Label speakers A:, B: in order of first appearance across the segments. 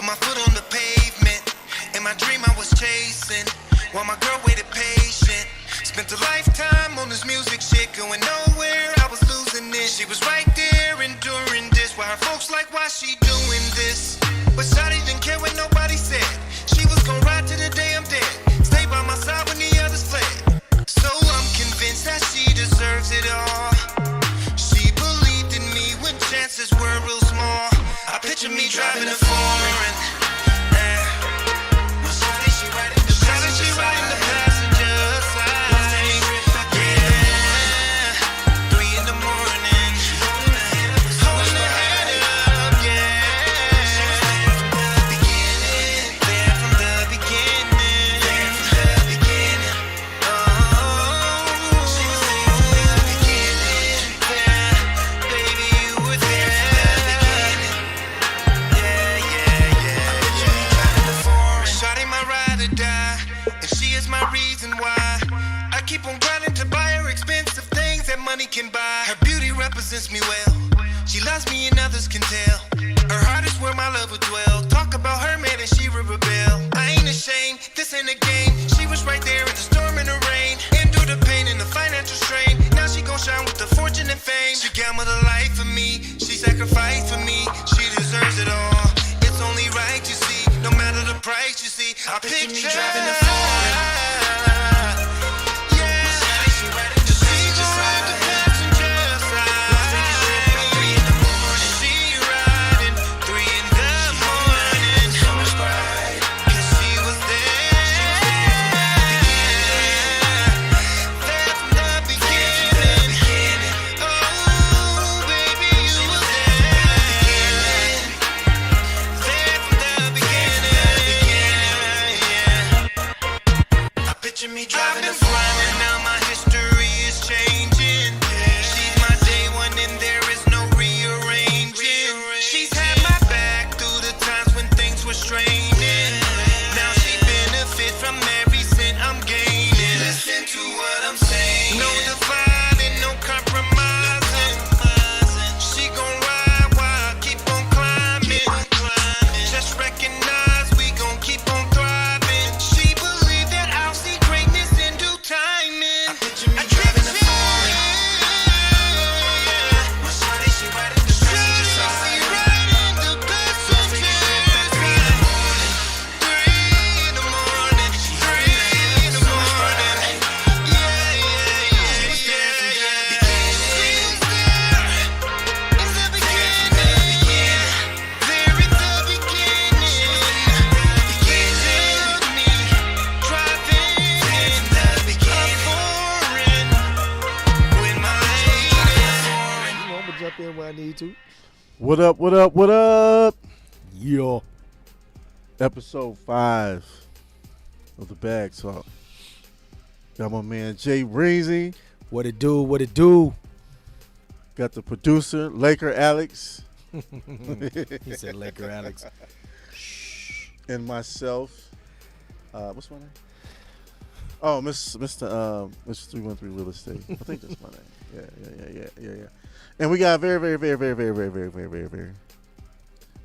A: my foot on the pavement. In my dream I was chasing, while my girl waited patient. Spent a lifetime on this music shit, going nowhere, I was losing it. She was right there enduring this, while her folks like, why she doing this? But Shawty didn't care what nobody said. She was gonna ride to the day I'm dead, stay by my side when the others fled. So I'm convinced that she deserves it all. She believed in me when chances were real small. I picture me driving a foreign. She riding the passenger side. Yeah, 3 in the morning, holding her head up. Yeah, there from the beginning. Oh, she was there from the beginning. Yeah, baby, you were there from the beginning. Shawty my ride or die, and she is my reason why I keep on grinding to buy her expensive things that money can buy. Her beauty represents me well. She loves me and others can tell. Her heart is where my love would dwell. Talk about her man and she would rebel. I ain't ashamed, this ain't a game. She was right there in the storm and the rain. Endure the pain and the financial strain. Now she gon' shine with the fortune and fame. She gambled her life for me, she sacrificed for me. She deserves it all. It's only right, you see. No matter the price, you see. I picture me driving the foreign. Picture me driving and flying, now my history is changing. She's my day one and there is no rearranging. She's had my back through the times when things were straining. Now she benefit from every cent I'm gaining. Listen to what I'm saying. No dividing, no compromising. She gon' ride while I keep on climbing. Just recognize we gon' keep on thriving. She believed that I'll see greatness in due timing. I picture me driving a foreign. My shawty, she riding the passenger side.
B: Jump in where I need to.
C: What up, what up, what up? Yeah. Episode 5 of the Bag Talk. Got my man Jay Breezy.
B: What it do, what it do.
C: Got the producer, Laker Alex.
B: He said Laker Alex.
C: And myself. What's my name? Oh, Mr. 313 Real Estate. I think that's my name. Yeah. And we got a very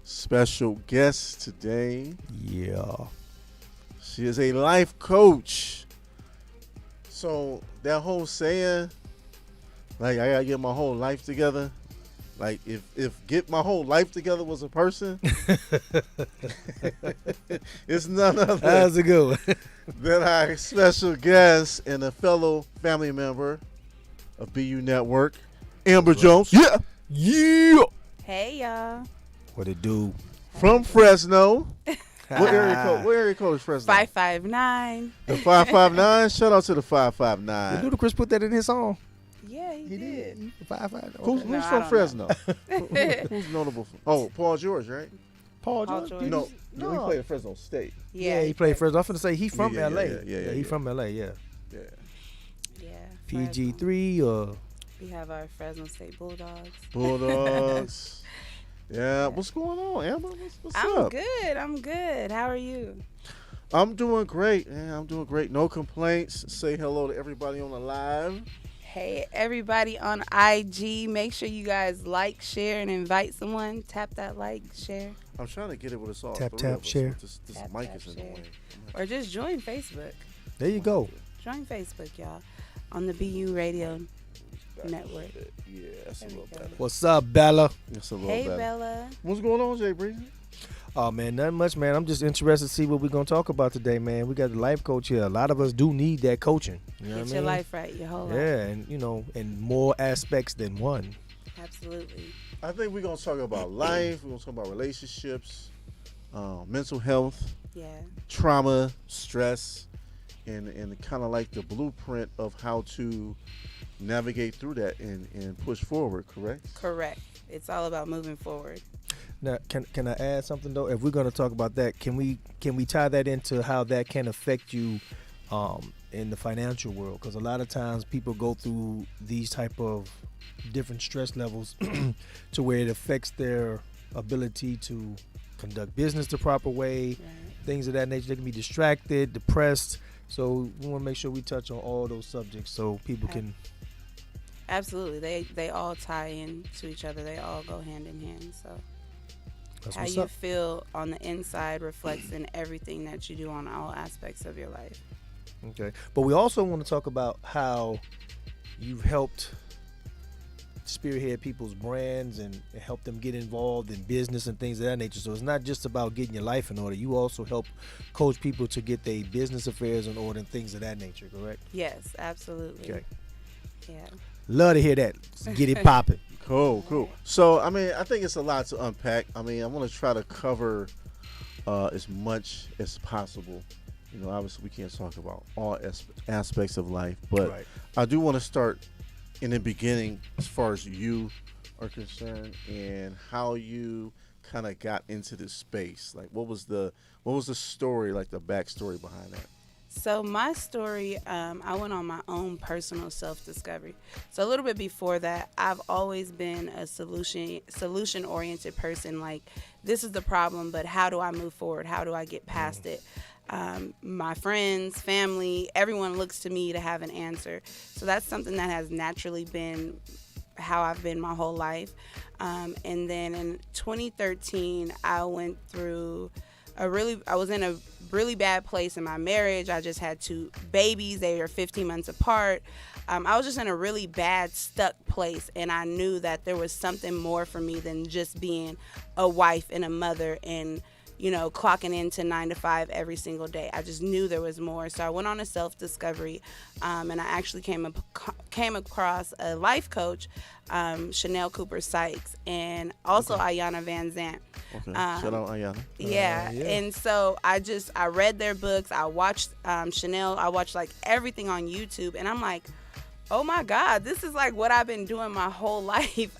C: special guest today.
B: Yeah.
C: She is a life coach. So that whole saying, like, I gotta get my whole life together. Like, if get my whole life together was a person, it's none other
B: That's a good one.
C: than our special guest and a fellow family member of BU Network, Amber Jones. Yeah.
D: Hey y'all.
B: What it do?
C: From Fresno. What area code is Fresno?
D: 559.
C: The 559. Shout out to the 559.
B: Did Ludacris put that in his song?
D: Yeah, he did.
B: 559.
C: Who's
D: No, I
C: from
D: don't
C: Fresno? Who's notable? Paul George, right?
B: Paul
D: Paul
B: George?
D: George.
C: No, he played at Fresno State.
B: Yeah, he played first. I'm finna say he from
C: Yeah,
B: LA.
C: yeah,
B: He from LA. Yeah.
C: Yeah.
D: Yeah.
B: PG3 or
D: We have our Fresno State Bulldogs.
C: Bulldogs. Yeah. What's going on, Amber? What's up?
D: I'm good. How are you?
C: I'm doing great, man. I'm doing great. No complaints. Say hello to everybody on the live.
D: Hey, everybody on IG, make sure you guys like, share, and invite someone. Tap that like, share,
C: I'm trying to get it with us all.
B: Tap,
C: three
B: tap,
C: of us,
B: share.
C: but This
D: Tap,
C: mic
D: tap,
C: is in the
D: share.
C: way.
D: or just join Facebook.
B: There you go.
D: Join Facebook, y'all, on the BU Radio Network.
C: Yeah, that's a
D: There we
C: little
D: go.
C: better.
B: What's up, Bella?
C: That's a little
D: Hey,
C: better.
D: Bella.
C: What's going on, Jay Breezy?
B: Oh man, nothing much, man. I'm just interested to see what we're gonna talk about today, man. We got the life coach here. A lot of us do need that coaching. You know
D: Get
B: what I
D: your
B: mean?
D: life right, your whole life.
B: Yeah, and in more aspects than one.
D: Absolutely.
C: I think we're going to talk about life. We're going to talk about relationships, mental health,
D: Yeah.
C: trauma, stress, and kind of like the blueprint of how to navigate through that and push forward, correct?
D: Correct. It's all about moving forward.
B: Now, can I add something though? If we're gonna talk about that, can we tie that into how that can affect you in the financial world? Because a lot of times people go through these type of different stress levels to where it affects their ability to conduct business the proper way,
D: Right.
B: things of that nature. They can be distracted, depressed. So we want to make sure we touch on all those subjects so people can.
D: Absolutely. They all tie in to each other. They all go hand in hand. So
B: That's
D: how
B: what's
D: you
B: up.
D: feel on the inside reflects in everything that you do on all aspects of your life.
B: Okay, but we also want to talk about how you've helped spearhead people's brands and help them get involved in business and things of that nature. So it's not just about getting your life in order. You also help coach people to get their business affairs in order and things of that nature, correct?
D: Yes, absolutely.
B: Okay.
D: Yeah.
B: Love to hear that. Let's get it popping.
C: Cool. So, I mean, I think it's a lot to unpack. I mean, I want to try to cover as much as possible. You know, obviously we can't talk about all aspects of life, but
B: Right.
C: I do want to start in the beginning as far as you are concerned and how you kind of got into this space. Like, what was the story, like the backstory behind that?
D: So my story, I went on my own personal self-discovery. So a little bit before that, I've always been a solution-oriented person. Like, this is the problem, but how do I move forward? How do I get past it? My friends, family, everyone looks to me to have an answer. So that's something that has naturally been how I've been my whole life. And then in 2013, I went through I was in a really bad place in my marriage. I just had 2 babies. They are 15 months apart. I was just in a really bad, stuck place, and I knew that there was something more for me than just being a wife and a mother and, clocking into 9 to 5 every single day. I just knew there was more. So I went on a self-discovery, and I actually came across a life coach, Chanel Cooper Sykes, and also Ayanna Van Zant.
C: Okay, shout out Ayana.
D: Yeah.
B: Yeah.
D: And so I read their books. I watched Chanel. I watched like everything on YouTube, and I'm like, oh my God, this is like what I've been doing my whole life.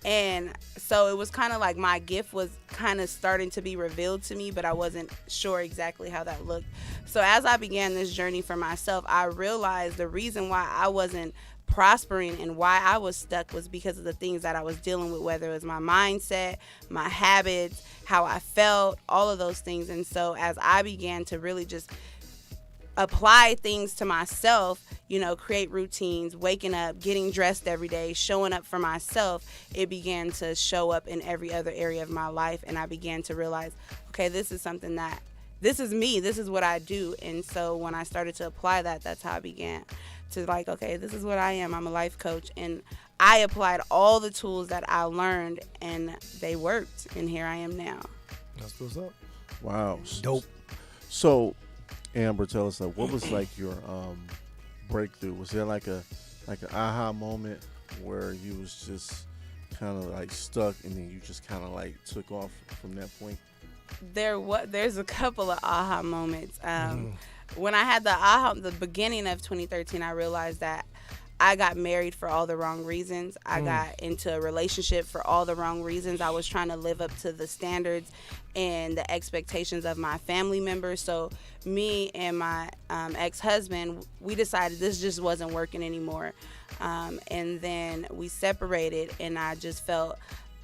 D: And so it was kind of like my gift was kind of starting to be revealed to me, but I wasn't sure exactly how that looked. So as I began this journey for myself, I realized the reason why I wasn't prospering and why I was stuck was because of the things that I was dealing with, whether it was my mindset, my habits, how I felt, all of those things. And so as I began to really just apply things to myself, create routines, waking up, getting dressed every day, showing up for myself, it began to show up in every other area of my life. And I began to realize, okay, this is something this is me, this is what I do. And so when I started to apply that, that's how I began to like, okay, this is what I am. I'm a life coach. And I applied all the tools that I learned and they worked. And here I am now.
B: That's what's up.
C: Wow,
B: Dope.
C: So, Amber, tell us, what was like your breakthrough? Was there like an aha moment where you was just kind of like stuck and then you just kind of like took off from that point?
D: There's a couple of aha moments. When I had the beginning of 2013, I realized that I got married for all the wrong reasons. I got into a relationship for all the wrong reasons. I was trying to live up to the standards and the expectations of my family members. So me and my ex-husband, we decided this just wasn't working anymore. And then we separated, and I just felt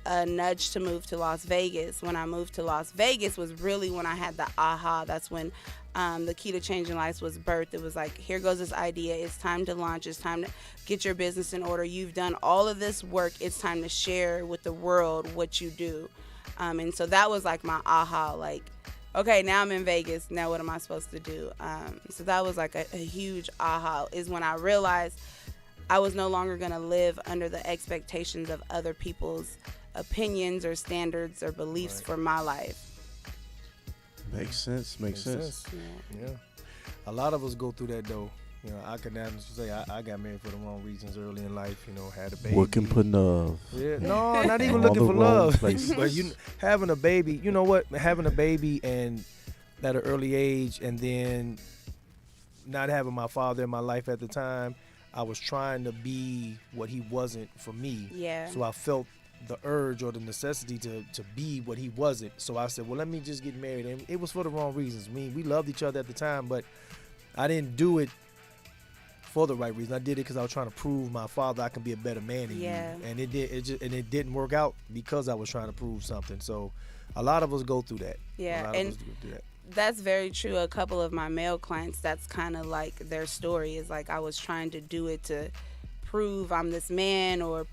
D: a nudge to move to Las Vegas. When I moved to Las Vegas was really when I had the aha. That's when the Key to Changing Lives was birthed. It was like, here goes this idea. It's time to launch. It's time to get your business in order. You've done all of this work. It's time to share with the world what you do. And so that was like my aha, like, okay, now I'm in Vegas. Now what am I supposed to do? So that was like a huge aha, is when I realized I was no longer going to live under the expectations of other people's opinions or standards or beliefs for my life.
C: Makes sense. Makes sense.
B: Yeah. A lot of us go through that though. You know, I can honestly say I got married for the wrong reasons early in life. You know, had a baby.
C: Looking for love.
B: Yeah, no, not even
C: All
B: looking
C: the
B: for
C: wrong
B: love.
C: places.
B: But having a baby, you know what? Having a baby and at an early age, and then not having my father in my life at the time, I was trying to be what he wasn't for me.
D: Yeah.
B: So I felt the urge or the necessity to be what he wasn't. So I said, well, let me just get married. And it was for the wrong reasons. I mean, we loved each other at the time, but I didn't do it for the right reason. I did it because I was trying to prove my father I can be a better man than you. And it didn't work out because I was trying to prove something. So a lot of us go through that.
D: Yeah,
B: A lot of us go through that.
D: That's very true. A couple of my male clients, that's kind of like their story, is like, I was trying to do it to prove I'm this man or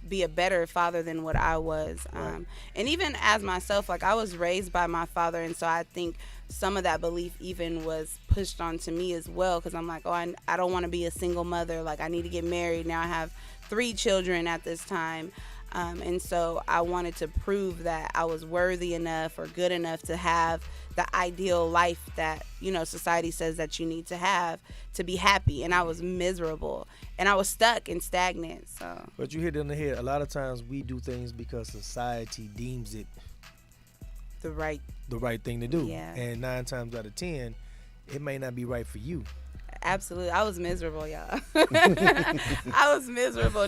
D: be a better father than what I was.
B: Right.
D: And even as myself, like, I was raised by my father, and so I think some of that belief even was pushed onto me as well, because I'm like, oh, I don't want to be a single mother. Like, I need to get married. Now I have 3 children at this time. And so I wanted to prove that I was worthy enough or good enough to have the ideal life that, you know, society says that you need to have to be happy. And I was miserable and I was stuck and stagnant. So,
B: But you hit it on the head. A lot of times we do things because society deems it
D: the right
B: thing to do.
D: Yeah.
B: And 9 times out of 10, it may not be right for you.
D: Absolutely. I was miserable, y'all. I was miserable.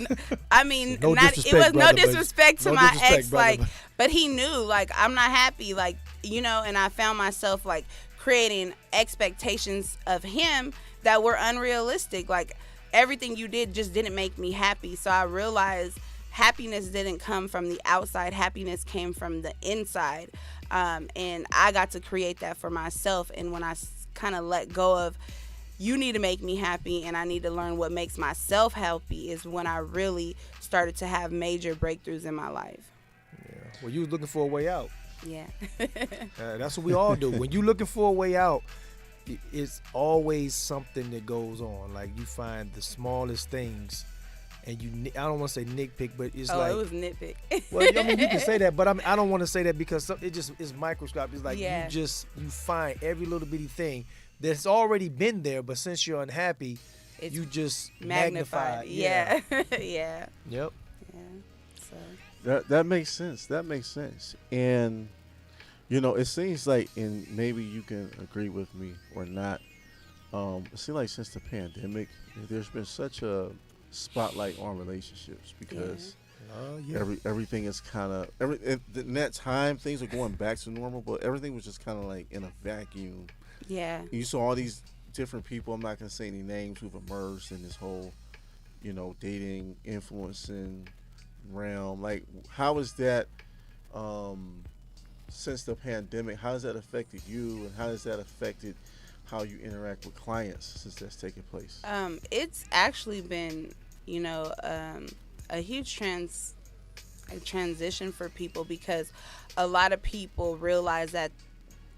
D: I mean,
B: No
D: it was
B: disrespect,
D: no
B: brother, but-
D: disrespect to
B: no
D: my
B: disrespect,
D: ex,
B: brother,
D: like,
B: but-
D: but he knew, like, I'm not happy, like, you know, and I found myself, like, creating expectations of him that were unrealistic. Like, everything you did just didn't make me happy. So I realized happiness didn't come from the outside. Happiness came from the inside. And I got to create that for myself. And when I kind of let go of, you need to make me happy and I need to learn what makes myself happy, is when I really started to have major breakthroughs in my life.
B: Yeah. Well, you was looking for a way out.
D: Yeah.
B: That's what we all do. When you're looking for a way out, it's always something that goes on. Like, you find the smallest things, and I don't want to say nitpick, but it's
D: it was nitpick.
B: Well, I mean, you can say that, but I don't want to say that because it just is microscopic. It's like
D: Yeah.
B: you find every little bitty thing that's already been there, but since you're unhappy,
D: It's
B: you just
D: magnified.
B: magnify.
D: Yeah. Yeah.
B: Yep.
D: Yeah. So.
C: That makes sense. That makes sense. And you know, it seems like, and maybe you can agree with me or not. It seems like since the pandemic, there's been such a spotlight on relationships because everything is kind of in that time things are going back to normal, but everything was just kind of like in a vacuum.
D: Yeah.
C: You saw all these different people. I'm not gonna say any names who've emerged in this whole, you know, dating, influencing realm. Like, how is that? Since the pandemic, how has that affected you, and how has that affected how you interact with clients since that's taken place?
D: It's actually been, you know, a huge transition for people, because a lot of people realize that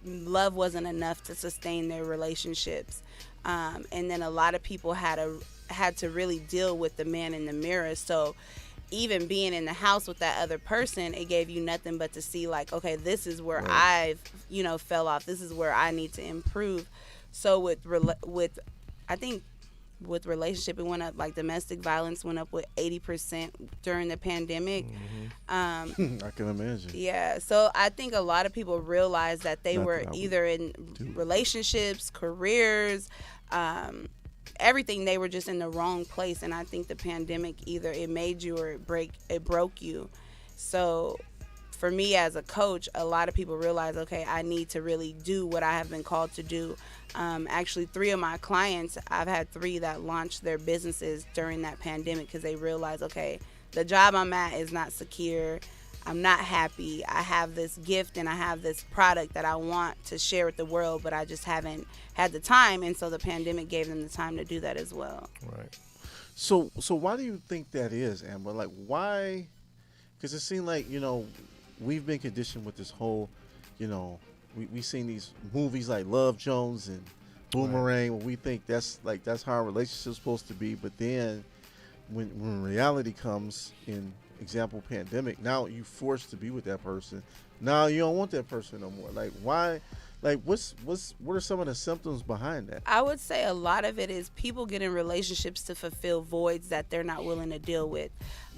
D: love wasn't enough to sustain their relationships, and then a lot of people had to really deal with the man in the mirror. So even being in the house with that other person, it gave you nothing but to see, like, okay, this is where I've, you know, fell off. This is where I need to improve. So with I think with relationship, it went up, like domestic violence went up with 80% during the pandemic.
C: I can imagine.
D: Yeah, so I think a lot of people realized that they
C: Not
D: were
C: that I would
D: either in relationships, careers, everything, they were just in the wrong place. And I think the pandemic, either it made you or it broke you. So for me as a coach, a lot of people realize, okay, I need to really do what I have been called to do. Actually, 3 of my clients, I've had 3 that launched their businesses during that pandemic because they realized, okay, the job I'm at is not secure. I'm not happy. I have this gift and I have this product that I want to share with the world, but I just haven't had the time. And so the pandemic gave them the time to do that as well.
B: Right.
C: So why do you think that is, Amber? Like, why? Because it seemed like, we've been conditioned with this whole, we seen these movies like Love Jones and Boomerang, where we think that's how a relationship's supposed to be. But then when reality comes, in example pandemic, now you forced to be with that person. Now you don't want that person no more. Like, why? Like, what are some of the symptoms behind that?
D: I would say a lot of it is people get in relationships to fulfill voids that they're not willing to deal with.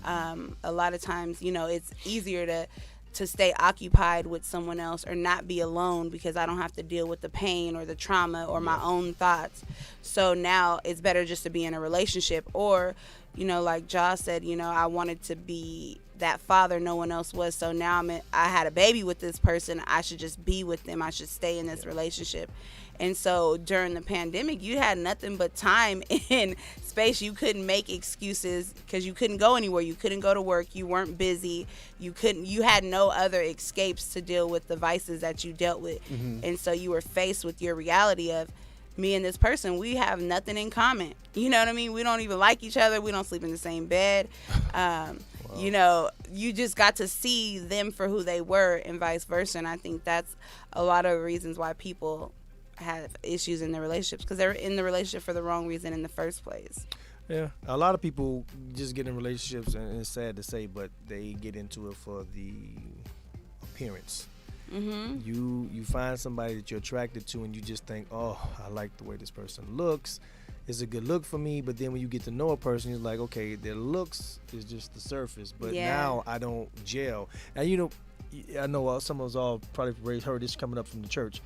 D: A lot of times, it's easier to stay occupied with someone else or not be alone because I don't have to deal with the pain or the trauma or my own thoughts. So now it's better just to be in a relationship. Or, like Josh said, I wanted to be that father no one else was. So now I had a baby with this person. I should just be with them. I should stay in this relationship. And so during the pandemic, you had nothing but time and space. You couldn't make excuses because you couldn't go anywhere. You couldn't go to work. You weren't busy. You had no other escapes to deal with the vices that you dealt with. Mm-hmm. And so you were faced with your reality of, me and this person, we have nothing in common. You know what I mean? We don't even like each other. We don't sleep in the same bed. Wow. You just got to see them for who they were and vice versa. And I think that's a lot of reasons why people have issues in their relationships, because they're in the relationship for the wrong reason in the first place.
B: Yeah, a lot of people just get in relationships, and it's sad to say, but they get into it for the appearance. Mm-hmm. You find somebody that you're attracted to, and you just think, oh, I like the way this person looks. It's a good look for me. But then when you get to know a person, you're like, okay, their looks is just the surface. But now I don't gel. And I know some of us all probably heard this coming up from the church.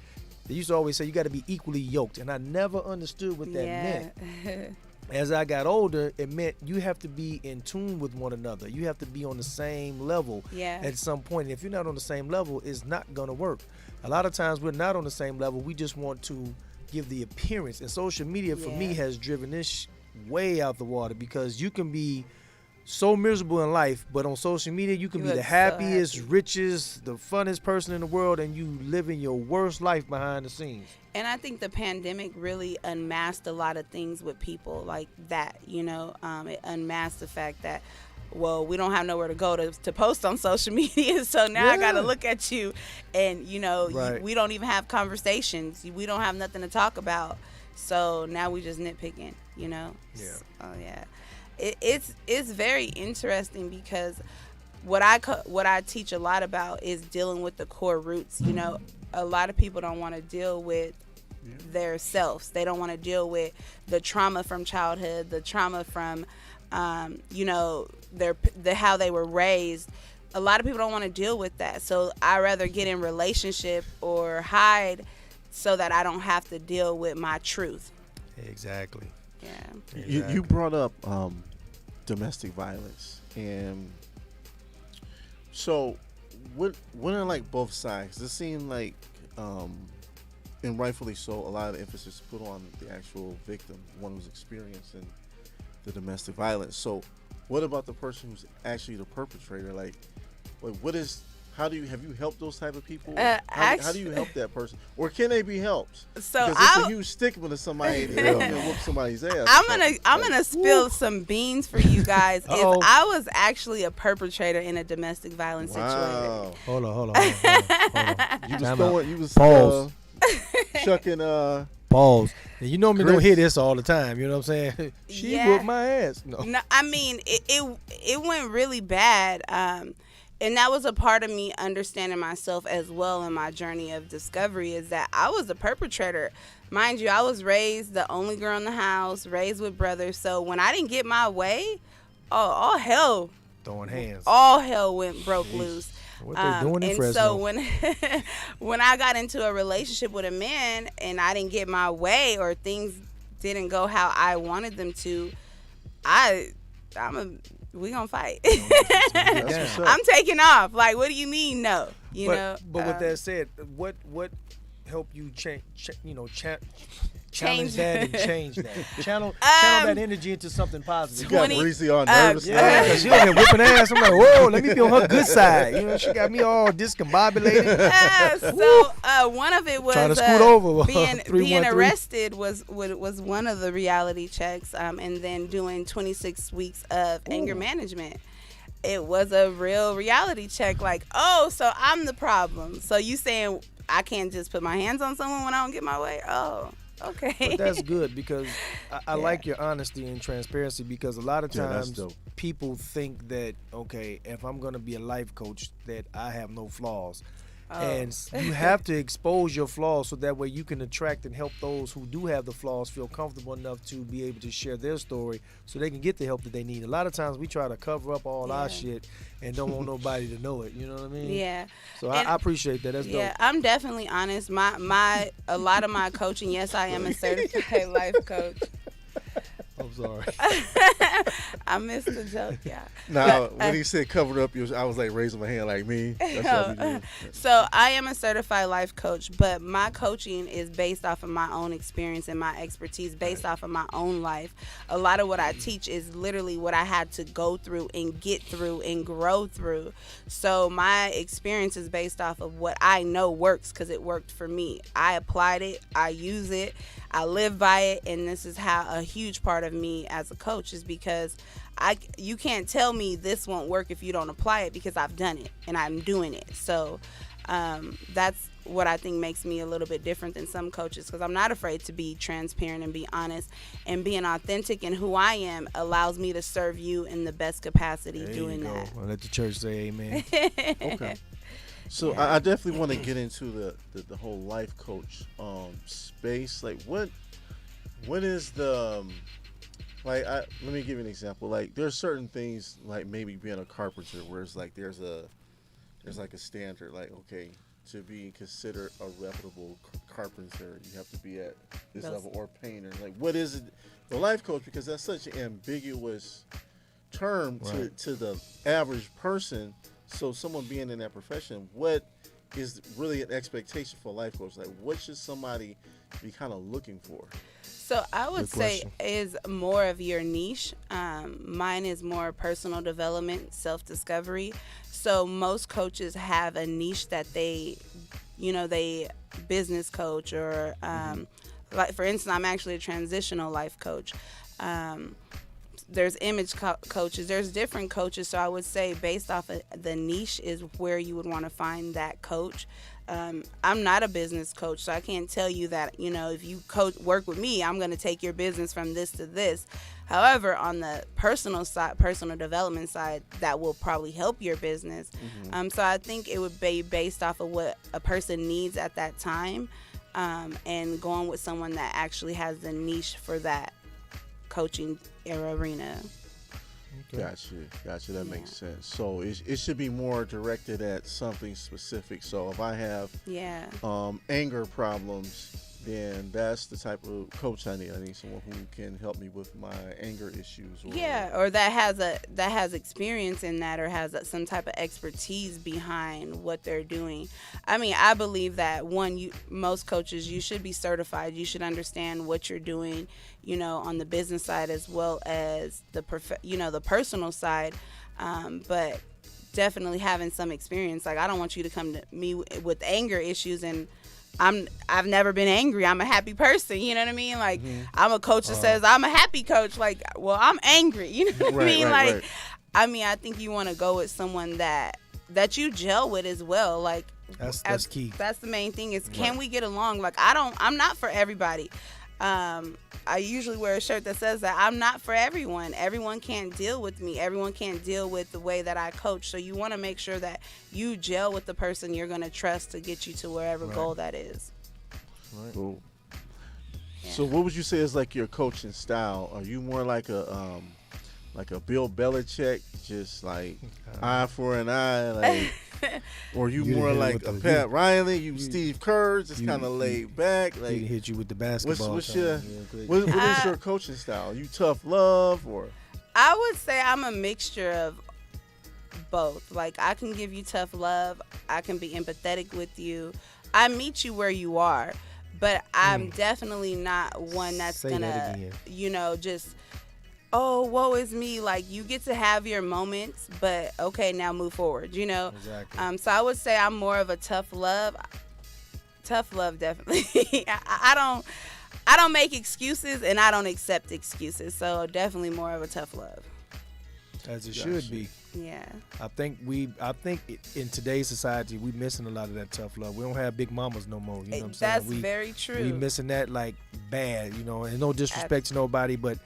B: They used to always say you got to be equally yoked, and I never understood what that meant. As I got older, it meant you have to be in tune with one another. You have to be on the same level at some point. And if you're not on the same level, it's not going to work. A lot of times we're not on the same level. We just want to give the appearance. And social media, for me, has driven this way out the water, because you can be so miserable in life, but on social media, you can be the happiest, richest, the funnest person in the world, and you living your worst life behind the scenes.
D: And I think the pandemic really unmasked a lot of things with people like that, it unmasked the fact that, well, we don't have nowhere to go to post on social media. So now I got to look at you and, we don't even have conversations. We don't have nothing to talk about. So now we just nitpicking,
B: Yeah.
D: Oh, yeah. It's very interesting, because what I teach a lot about is dealing with the core roots. A lot of people don't want to deal with their selves. They don't want to deal with the trauma from childhood, the trauma from, how they were raised. A lot of people don't want to deal with that. So I rather get in relationship or hide so that I don't have to deal with my truth.
B: Exactly.
D: Yeah.
C: Exactly. You brought up domestic violence, and so when are like both sides? It seemed like, and rightfully so, a lot of emphasis put on the actual victim, one who's experiencing the domestic violence. So what about the person who's actually the perpetrator? Like have you helped those type of people? How do you help that person? Or can they be helped?
D: So
C: because it's a huge stigma to somebody to whoop somebody's ass.
D: I'm gonna spill some beans for you guys. If I was actually a perpetrator in a domestic violence situation.
B: Hold on.
C: You was chucking
B: balls. And you normally don't hear this all the time. You know what I'm saying? She whooped my ass. No,
D: I mean it went really bad. And that was a part of me understanding myself as well in my journey of discovery, is that I was a perpetrator. Mind you, I was raised the only girl in the house, raised with brothers. So when I didn't get my way, all hell.
B: Throwing hands.
D: All hell broke loose.
B: What they doing in
D: and
B: Fresno?
D: So when I got into a relationship with a man and I didn't get my way, or things didn't go how I wanted them to, we gonna fight. I'm taking off. Like, what do you mean no?
B: But with that said, what helped you Challenge
D: change
B: that and change that. Channel that energy into something
C: You
B: positive.
C: got
D: 20
C: Breezy all nervous.
B: Yeah, because she was here whipping ass. I'm like, whoa, let me be on her good side. You know, she got me all discombobulated.
D: So one of it was
B: Trying to scoot over.
D: being
B: 313.
D: arrested was one of the reality checks, and then doing 26 weeks of anger management. It was a real reality check. Like, oh, so I'm the problem. So you saying I can't just put my hands on someone when I don't get my way? Oh, okay.
B: But that's good because I
D: Yeah.
B: like your honesty and transparency, because a lot of
C: Yeah, that's
B: times
C: dope.
B: people think that, okay, if I'm going to be a life coach, that I have no flaws. And you have to expose your flaws so that way you can attract and help those who do have the flaws feel comfortable enough to be able to share their story so they can get the help that they need. A lot of times we try to cover up all our
D: Yeah.
B: shit and don't want nobody to know it. You know what I mean?
D: Yeah.
B: So
D: And-
B: I appreciate that. That's
D: Yeah,
B: dope.
D: I'm definitely honest. A lot of my coaching, yes, I am a certified life coach.
B: I'm sorry.
D: I missed the joke, yeah.
C: Now,
D: But,
C: when he said covered up, I was like raising my hand like me. That's what we do.
D: So I am a certified life coach, but my coaching is based off of my own experience and my expertise, based off of my own life. A lot of what I teach is literally what I had to go through and get through and grow through. So my experience is based off of what I know works because it worked for me. I applied it, I use it, I live by it, and this is how a huge part of me as a coach is because you can't tell me this won't work if you don't apply it, because I've done it and I'm doing it. So that's what I think makes me a little bit different than some coaches, because I'm not afraid to be transparent and be honest, and being authentic in who I am allows me to serve you in the best capacity
B: There
D: doing
B: you go.
D: that.
B: I'll let the church say amen.
C: Okay. So
D: Yeah.
C: I definitely want to get into the whole life coach space. Like what is the let me give you an example. Like there's certain things, like maybe being a carpenter, where it's like there's like a standard. Like, okay, to be considered a reputable carpenter, you have to be at this
D: Those-
C: level, or painter. Like what is it? The life coach, because that's such an ambiguous term
B: Right.
C: to the average person. So someone being in that profession, what is really an expectation for a life coach? Like what should somebody be kind of looking for?
D: So I would
B: Good
D: say
B: question.
D: is more of your niche. Mine is more personal development, self-discovery. So most coaches have a niche that they business coach, or like for instance, I'm actually a transitional life coach. There's image coaches. There's different coaches. So I would say based off of the niche is where you would want to find that coach. I'm not a business coach, so I can't tell you that, if you work with me, I'm going to take your business from this to this. However, on the personal side, personal development side, that will probably help your business. So I think it would be based off of what a person needs at that time, and going with someone that actually has the niche for that coaching arena.
C: Gotcha. That
D: Yeah.
C: makes sense. So it should be more directed at something specific. So if I have
D: Yeah.
C: anger problems, then that's the type of coach I need. I need someone who can help me with my anger issues.
D: Yeah, or that has experience in that, or has some type of expertise behind what they're doing. I mean, I believe that most coaches, you should be certified. You should understand what you're doing, on the business side as well as the the personal side. But definitely having some experience. Like, I don't want you to come to me with anger issues and I've never been angry. I'm a happy person. You know what I mean? Like, I'm a coach that says I'm a happy coach. Like, well, I'm angry. You know what I mean?
C: Right.
D: I mean, I think you want to go with someone that you gel with as well. Like,
B: That's key.
D: That's the main thing is, can we get along? Like, I'm not for everybody. I usually wear a shirt that says that I'm not for everyone. Everyone can't deal with me. Everyone can't deal with the way that I coach. So you want to make sure that you gel with the person you're going to trust to get you to wherever goal that is.
B: Right.
C: Cool.
D: Yeah.
C: So what would you say is like your coaching style? Are you more like a Bill Belichick, just like eye for an eye, like, or you
B: You
C: more
B: hit him
C: like
B: with
C: a
B: the-
C: Pat Riley, you Steve Kerr, just
B: you-
C: kind of laid back,
B: He
C: like.
B: hit you with the basketball.
C: What's
B: thing
C: your
B: real quick.
C: what is your coaching style? You tough love or?
D: I would say I'm a mixture of both. Like, I can give you tough love. I can be empathetic with you. I meet you where you are. But I'm definitely not one that's
B: Say that
D: gonna,
B: again.
D: just, oh, woe is me. Like, you get to have your moments, but okay, now move forward,
B: Exactly.
D: So I would say I'm more of a tough love. Tough love, definitely. I don't make excuses, and I don't accept excuses. So definitely more of a tough love.
B: As it
C: Gotcha.
B: should be.
D: Yeah.
B: I think in today's society we missing a lot of that tough love. We don't have big mamas no more. You know what I'm saying?
D: That's very true.
B: We missing that like bad. And no disrespect to nobody, but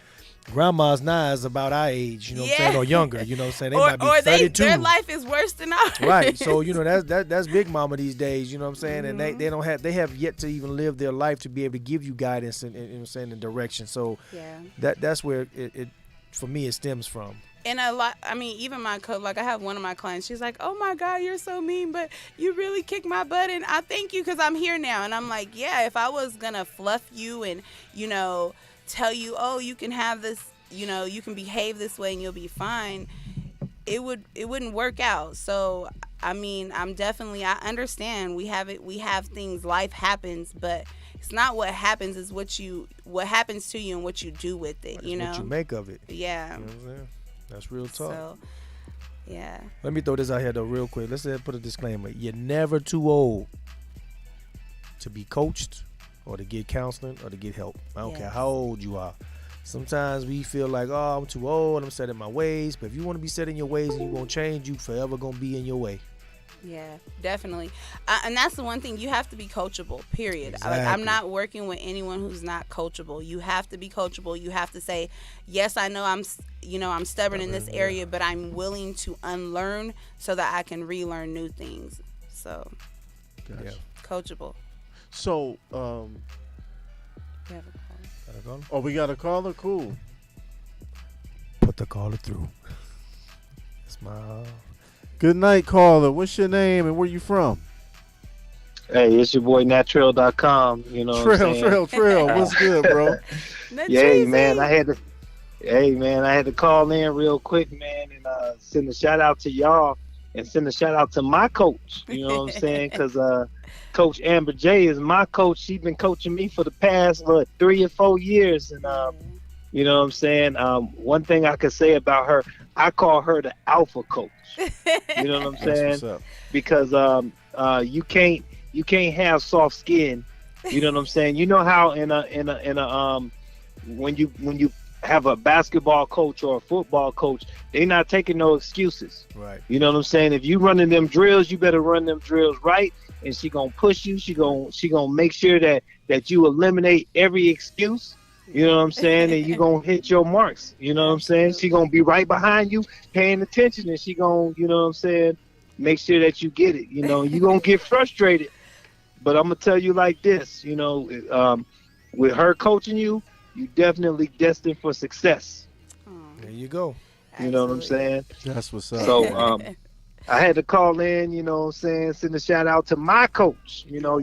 B: grandmas now is about our age. You know what I'm saying? Or younger. You know what I'm saying? They might be 32.
D: Their life is worse than ours.
B: Right. So that's big mama these days. You know what I'm saying? And they have yet to even live their life to be able to give you guidance and you know what I'm saying, and direction. So
D: Yeah.
B: that's where it for me it stems from.
D: And a lot, even my coach, like I have one of my clients, she's like, oh my God, you're so mean, but you really kicked my butt and I thank you because I'm here now. And I'm like, yeah, if I was going to fluff you and, tell you, oh, you can have this, you can behave this way and you'll be fine, it wouldn't work out. So, I understand we have things, life happens, but it's not what happens, it's what happens to you and what you do with it,
B: What you make of it.
D: Yeah.
B: You know what I'm saying? That's real talk.
D: So, yeah.
B: Let me throw this out here though real quick. Let's put a disclaimer. You're never too old to be coached or to get counseling or to get help. I don't care how old you are. Sometimes we feel like, oh, I'm too old, I'm set in my ways. But if you want to be set in your ways and you won't change, you forever going to be in your way.
D: Yeah, definitely. And that's the one thing, you have to be coachable, period.
B: Exactly.
D: I'm not working with anyone who's not coachable. You have to be coachable. You have to say, yes, I know I'm stubborn in this area, but I'm willing to unlearn so that I can relearn new things. So,
C: Gotcha.
B: Yeah.
D: coachable.
C: So,
D: You have a call.
C: oh, we got a caller? Cool.
B: Put the caller through. Smile.
C: Good night, caller. What's your name and where you from?
E: Hey, it's your boy Naturel.com. You know what I'm saying?
C: Trail. What's good, bro?
E: Yeah, man, I had to call in real quick, man, and send a shout out to y'all and send a shout out to my coach. You know what I'm saying? Because Coach Amber J is my coach. She's been coaching me for the past 3 or 4 years, and you know what I'm saying. One thing I could say about her, I call her the alpha coach. You know what I'm saying?
C: That's what's up.
E: Because you can't have soft skin. You know what I'm saying? You know how when you have a basketball coach or a football coach, they're not taking no excuses.
B: Right.
E: You know what I'm saying? If you running them drills, you better run them drills right, and she gonna push you. She gonna make sure that you eliminate every excuse. You know what I'm saying? And you gonna hit your marks. You know what I'm saying? She gonna be right behind you, paying attention, and she gonna, you know what I'm saying, make sure that you get it. You know, you gonna get frustrated, but I'm gonna tell you like this. You know, with her coaching you, you definitely destined for success.
B: There you go.
E: You know what I'm saying?
C: That's what's up.
E: So I had to call in, you know what I'm saying, send a shout out to my coach. You know,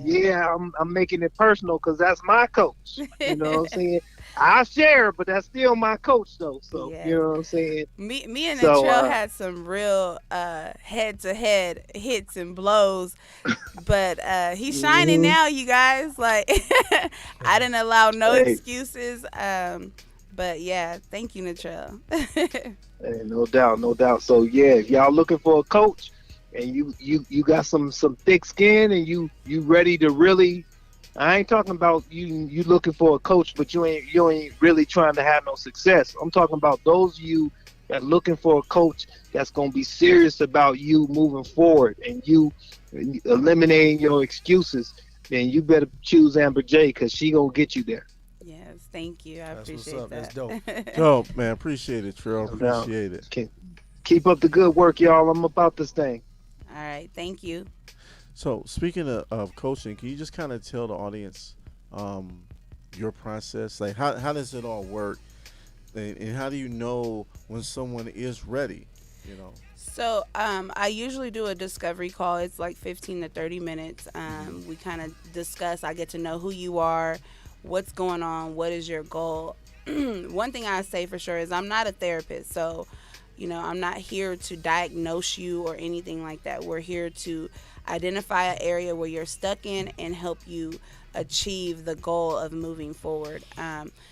E: I'm making it personal because that's my coach. You know what I'm saying? I share, but that's still my coach though. So you know what I'm saying?
D: Me and the trail had some real head-to-head hits and blows, but he's shining now, you guys. Like I didn't allow no excuses. But yeah, thank you, Natrell.
E: Hey, no doubt. So yeah, if y'all looking for a coach and you got some thick skin and you ready to really, I ain't talking about you looking for a coach, but you ain't really trying to have no success. I'm talking about those of you that looking for a coach that's gonna be serious about you moving forward and you eliminating your excuses. Then you better choose Amber J because she gonna get you there.
D: Yes, thank you. I
B: That's
D: appreciate
B: what's up.
D: that.
B: That's dope.
C: Dope, man. Appreciate it, Trail. Appreciate it.
E: Keep up the good work, y'all. I'm about this thing.
D: All right, thank you.
C: So, speaking of coaching, can you just kind of tell the audience your process? Like, how does it all work? And how do you know when someone is ready, you know?
D: So I usually do a discovery call. It's like 15 to 30 minutes. We kind of discuss. I get to know who you are, what's going on, what is your goal. One thing I say for sure is I'm not a therapist. So, you know, I'm not here to diagnose you or anything like that. We're here to identify an area where you're stuck in and help you achieve the goal of moving forward.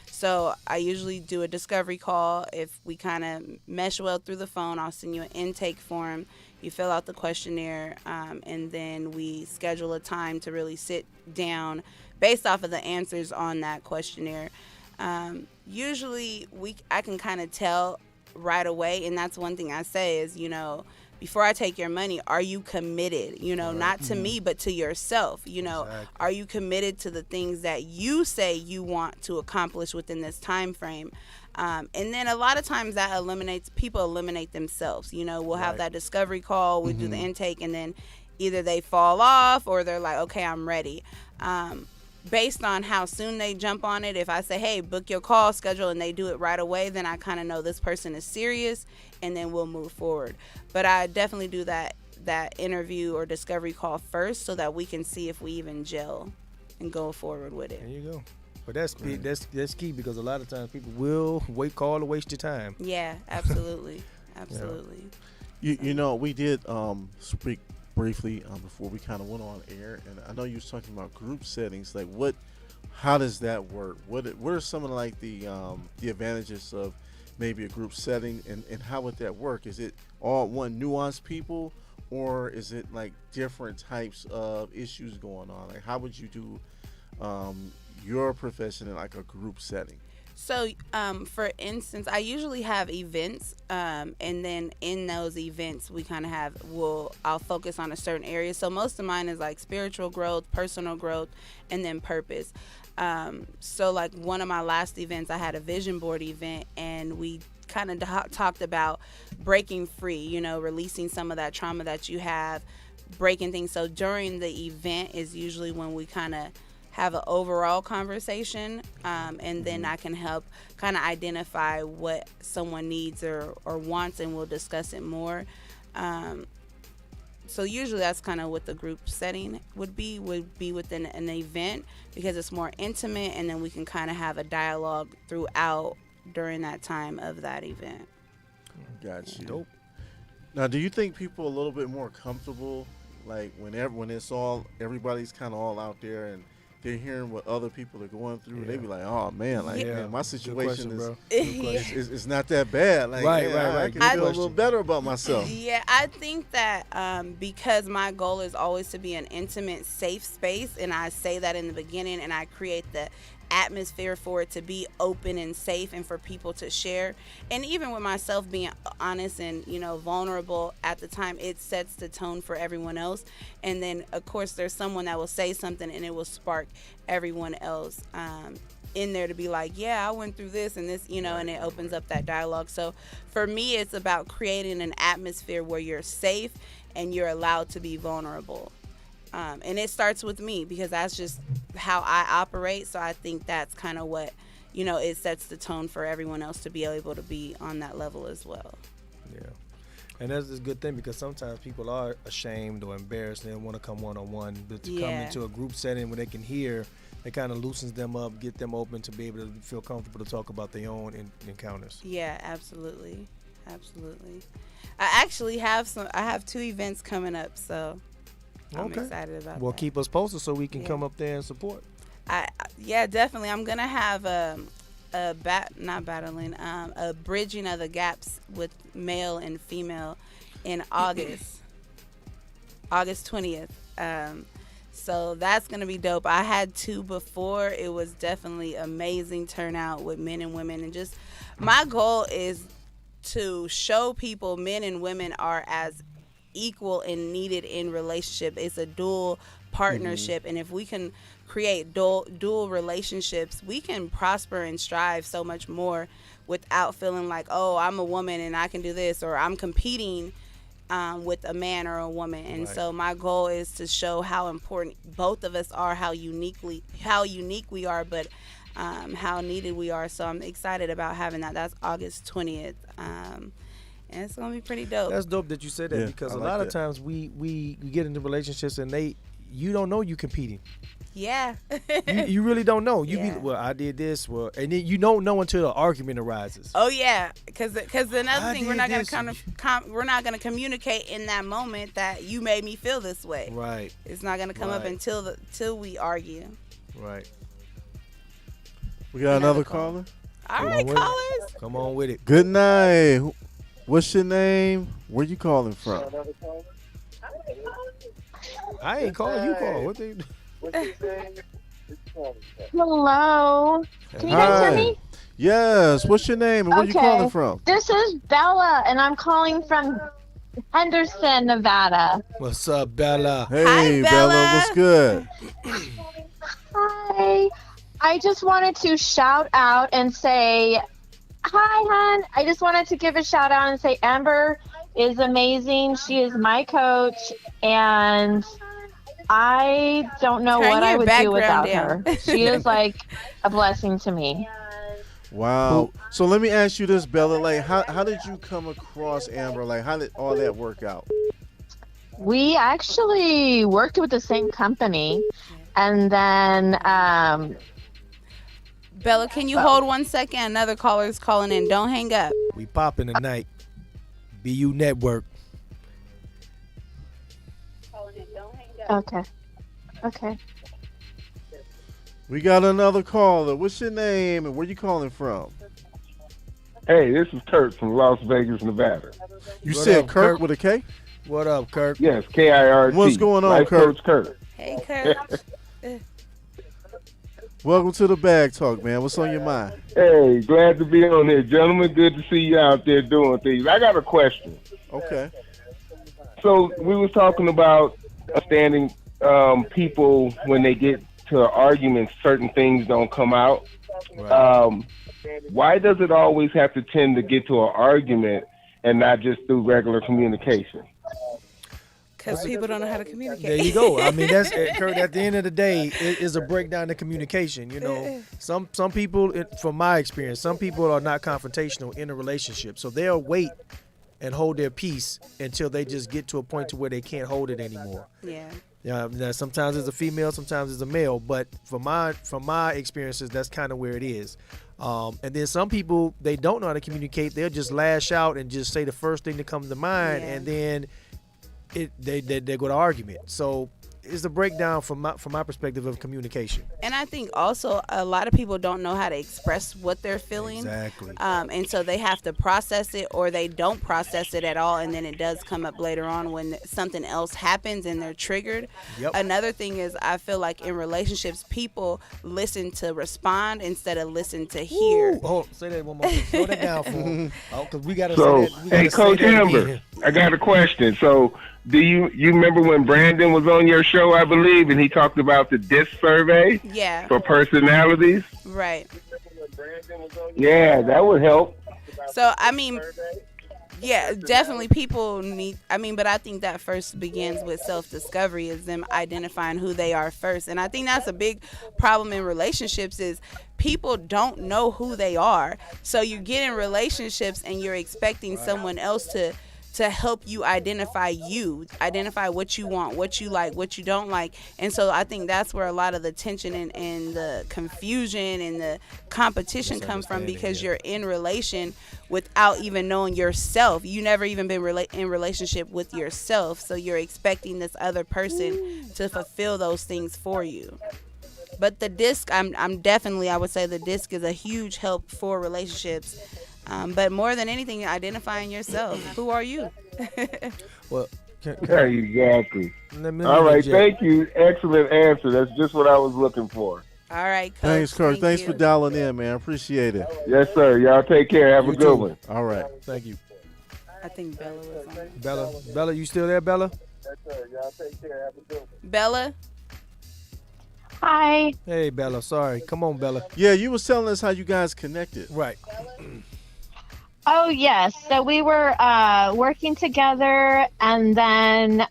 D: So I usually do a discovery call. If we kind of mesh well through the phone, I'll send you an intake form. You fill out the questionnaire, and then we schedule a time to really sit down based off of the answers on that questionnaire. Usually I can kind of tell right away, and that's one thing I say is, before I take your money, are you committed? Not to me, but to yourself.
B: Exactly.
D: Are you committed to the things that you say you want to accomplish within this time frame? And then a lot of times that people eliminate themselves. We'll have
B: Right.
D: that discovery call, we do the intake, and then either they fall off or they're like, okay, I'm ready. Based on how soon they jump on it, if I say, hey, book your call schedule, and they do it right away, then I kind of know this person is serious, and then we'll move forward. But I definitely do that interview or discovery call first so that we can see if we even gel and go forward with it.
B: There you go. But that's key, because a lot of times people will call to waste your time.
D: Yeah, absolutely. Absolutely.
C: We did speak briefly before we kind of went on air, and I know you was talking about group settings. Like, how does that work? What are some of like the advantages of maybe a group setting, and how would that work? Is it all one nuanced people, or is it like different types of issues going on? Like, how would you do your profession in like a group setting?
D: So, for instance, I usually have events, and then in those events, we kind of I'll focus on a certain area. So most of mine is like spiritual growth, personal growth, and then purpose. So like one of my last events, I had a vision board event, and we kind of talked about breaking free, releasing some of that trauma that you have, breaking things. So during the event is usually when we kind of have an overall conversation, and then I can help kind of identify what someone needs or wants, and we'll discuss it more. So usually that's kind of what the group setting would be within an event, because it's more intimate, and then we can kind of have a dialogue throughout during that time of that event.
C: Gotcha.
B: Dope.
C: Now, do you think people are a little bit more comfortable, like when it's everybody's kind of all out there and they're hearing what other people are going through? They be like, oh man, like man, my situation is not that bad. Like,
B: Right.
C: I can feel a little better about myself.
D: Yeah, I think that because my goal is always to be an intimate, safe space, and I say that in the beginning, and I create the atmosphere for it to be open and safe, and for people to share. And even with myself being honest and vulnerable at the time, it sets the tone for everyone else. And then of course there's someone that will say something, and it will spark everyone else in there to be like, yeah, I went through this and this, and it opens up that dialogue. So for me, it's about creating an atmosphere where you're safe and you're allowed to be vulnerable. And it starts with me, because that's just how I operate. So I think that's kind of what, it sets the tone for everyone else to be able to be on that level as well.
B: Yeah. And that's a good thing, because sometimes people are ashamed or embarrassed. They don't want to come one-on-one. But to come into a group setting where they can hear, it kind of loosens them up, get them open to be able to feel comfortable to talk about their own encounters.
D: Yeah, absolutely. I actually have I have 2 events coming up, so I'm excited about
B: Well,
D: that.
B: keep us posted so we can come up there and support.
D: Yeah, definitely. I'm gonna have a bridging of the gaps with male and female in August 20th. So that's gonna be dope. I had 2 before. It was definitely amazing turnout with men and women, and just my goal is to show people men and women are as equal and needed in relationship. It's a dual partnership, and if we can create dual relationships, we can prosper and strive so much more without feeling like, oh, I'm a woman and I can do this, or I'm competing with a man or a woman. And so my goal is to show how important both of us are, how unique we are, but how needed we are. So I'm excited about having that. That's August 20th. And it's gonna be pretty dope.
B: That's dope that you said that, because a lot of times we get into relationships and you don't know you competing.
D: Yeah.
B: you really don't know. You be, well, I did this, and then you don't know until an argument arises.
D: Oh yeah, because another thing, we're not gonna communicate in that moment that you made me feel this way.
B: Right.
D: It's not gonna come up until we argue.
B: Right.
C: We got another caller.
D: All
B: Come
D: right,
B: on with it.
D: callers.
B: Come on with it.
C: Good night. What's your name? Where you calling from?
B: I ain't calling. You call. What they?
F: Hello. Can you guys hear me?
C: Yes. What's your name and where you calling from?
F: This is Bella, and I'm calling from Henderson, Nevada.
B: What's up, Bella?
C: Hey,
D: Hi,
C: Bella.
D: Bella.
C: What's good?
F: Hi. I just wanted to shout out and say, hi, hon. I just wanted to give a shout out and say Amber is amazing. She is my coach, and I don't know
D: Turn
F: what I
D: your
F: would do
D: background
F: without
D: down.
F: her. She is like a blessing to me.
C: Wow. So let me ask you this, Bella. Like, how did you come across Amber? Like, how did all that work out?
F: We actually worked with the same company, and then
D: Bella, can you hold 1 second? Another caller is calling in. Don't hang up.
B: We popping tonight. BU Network.
F: okay.
C: We got another caller. What's your name and where you calling from?
G: Hey, this is Kurt from Las Vegas, Nevada.
C: You
B: What
C: said
B: up,
C: Kirk
B: Kirk?
C: with a K?
B: What up, Kirk?
G: Yes, K-I-R-T.
C: What's going on,
G: Life
C: Kurt?
G: Coach Kurt.
D: Hey, Kurt.
C: Welcome to the Bag Talk, man. What's on your mind?
G: Hey, glad to be on here, gentlemen. Good to see you out there doing things. I got a question.
C: Okay.
G: So we was talking about understanding people when they get to arguments, certain things don't come out.
B: Right.
G: Why does it always have to tend to get to an argument and not just through regular communication?
D: Because people don't know how to communicate.
B: There you go. I mean, that's Kurt. At the end of the day, it is a breakdown in communication. You know, some people, from my experience, some people are not confrontational in a relationship, so they'll wait and hold their peace until they just get to a point to where they can't hold it anymore.
D: Yeah.
B: Yeah, sometimes it's a female, sometimes it's a male, but from my experiences, that's kind of where it is. And then some people, they don't know how to communicate. They'll just lash out and just say the first thing that comes to mind,
D: Yeah.
B: and then they go to argument. So it's a breakdown from my perspective of communication.
D: And I think also a lot of people don't know how to express what they're feeling.
B: Exactly.
D: And so they have to process it, or they don't process it at all, and then it does come up later on when something else happens and they're triggered.
B: Yep.
D: Another thing is, I feel like in relationships, people listen to respond instead of listen to hear.
B: Oh, say that one more time. Slow that down for him. Oh, because we got to
G: So,
B: say that. We gotta
G: hey,
B: say
G: Coach
B: that
G: Amber,
B: again.
G: I got a question. So, do you remember when Brandon was on your show, I believe, and he talked about the DISC survey
D: Yeah,
G: for personalities?
D: right.
G: Yeah, that would help.
D: So, I mean, yeah, definitely people need, but I think that first begins with self-discovery, is them identifying who they are first. And I think that's a big problem in relationships, is people don't know who they are. So you get in relationships and you're expecting someone else to help you identify what you want, what you like, what you don't like. And so I think that's where a lot of the tension and the confusion and the competition come from, because you're in relation without even knowing yourself. You never even been in relationship with yourself, so you're expecting this other person to fulfill those things for you. But the DISC, I'm definitely, I would say the DISC is a huge help for relationships. But more than anything, identifying yourself. Who are you?
B: Well,
G: Exactly.
B: let me
G: All right,
B: interject.
G: thank you. Excellent answer. That's just what I was looking for.
D: All right, Coach.
C: Thanks, Kirk.
D: Thank
C: Thanks
D: you.
C: for dialing in, man. Appreciate it.
G: Yes, sir. Y'all take care. Have
B: You
G: a good
B: too.
G: one.
C: All right.
B: Thank you,
D: I think Bella was on.
B: Bella. You still there, Bella?
D: Bella?
F: Hi.
B: Hey, Bella. Sorry. Come on, Bella.
C: Yeah, you was telling us how you guys connected.
B: Right.
F: Oh, yes. So we were working together, and then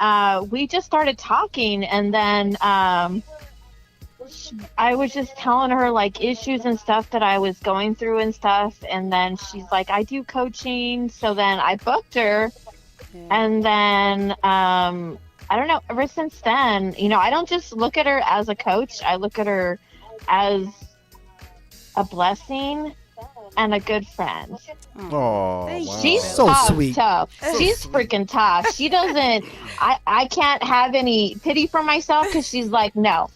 F: we just started talking, and then I was just telling her like issues and stuff that I was going through and stuff, and then she's like, I do coaching. So then I booked her, and then I don't know, ever since then, I don't just look at her as a coach. I look at her as a blessing and a good friend.
C: Oh,
D: Thank
C: wow.
D: you.
F: She's
B: So
F: tough,
B: sweet.
F: tough.
B: So
F: She's
B: sweet.
F: freaking tough. She doesn't, I can't have any pity for myself, because she's like, no,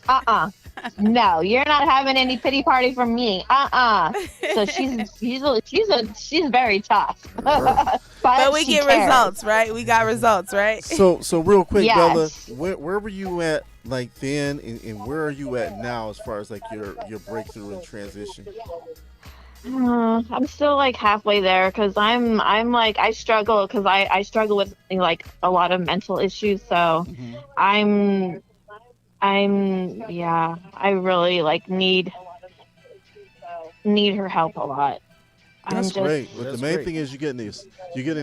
F: No, you're not having any pity party from me. So she's very tough.
D: But we
F: she
D: get
F: cares.
D: results, right? We got results, right?
C: So real quick,
F: Yes.
C: Bella, where were you at like then, and where are you at now as far as like your breakthrough and transition?
F: I'm still like halfway there because I'm like I struggle because I struggle with like a lot of mental issues. So
C: Mm-hmm.
F: yeah, I really like need her help a lot.
C: That's
F: I'm just
C: great. But the
B: That's
C: main
B: great.
C: thing is you're getting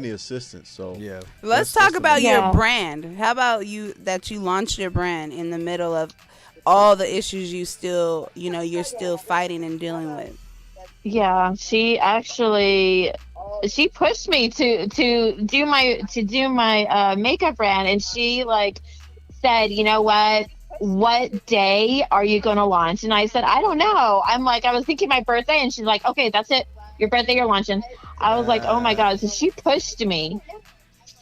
C: the assistance. So
B: Yeah.
D: Let's
C: that's
D: talk
C: the
D: about
C: main-
D: your
F: Yeah.
D: brand. How about you launched your brand in the middle of all the issues you still, you're still fighting and dealing with.
F: Yeah, she pushed me to do my makeup brand, and she like said, you know what day are you going to launch? And I said, I don't know. I was thinking my birthday, and she's like, okay, that's it, your birthday, you're launching. I was like, oh my god. So she pushed me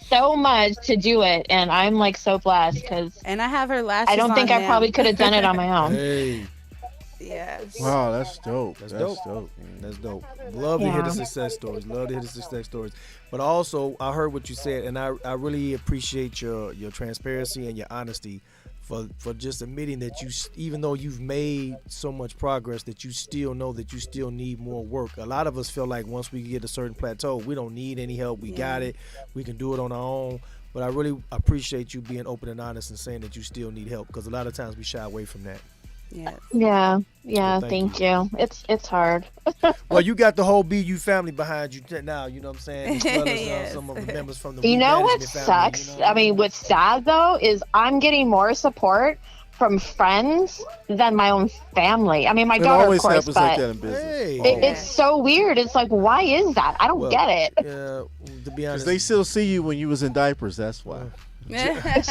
F: so much to do it, and I'm like so blessed because
D: And I have her lashes
F: I don't think
D: on
F: I
D: now.
F: probably could have done it on my own.
B: Hey,
D: Yes.
C: Wow, that's dope.
B: that's
C: That's
B: dope.
C: dope.
B: That's dope. Love to hear the
F: Yeah.
B: success stories. Love to hear the success stories. But also, I heard what you said, and I really appreciate your transparency and your honesty for just admitting that even though you've made so much progress, that you still know that you still need more work. A lot of us feel like once we get a certain plateau, we don't need any help. We got it. We can do it on our own. But I really appreciate you being open and honest and saying that you still need help, because a lot of times we shy away from that.
D: Yes.
F: Yeah,
B: Well,
F: thank you. It's hard.
B: Well, you got the whole BU family behind you now, you know what I'm saying? As well as
D: Yes.
B: some of the members from the
F: You know what
B: management family,
F: sucks?
B: you know?
F: I mean, what's sad though is I'm getting more support from friends than my own family. I mean, my
C: It
F: daughter, of
C: always
F: course,
C: happens
F: but
C: like that in business.
B: Hey.
F: it's so weird. It's like, why is that? I don't
B: Well,
F: get it.
B: Yeah, to be
C: Because
B: honest,
C: they still see you when you was in diapers. That's why.
D: That's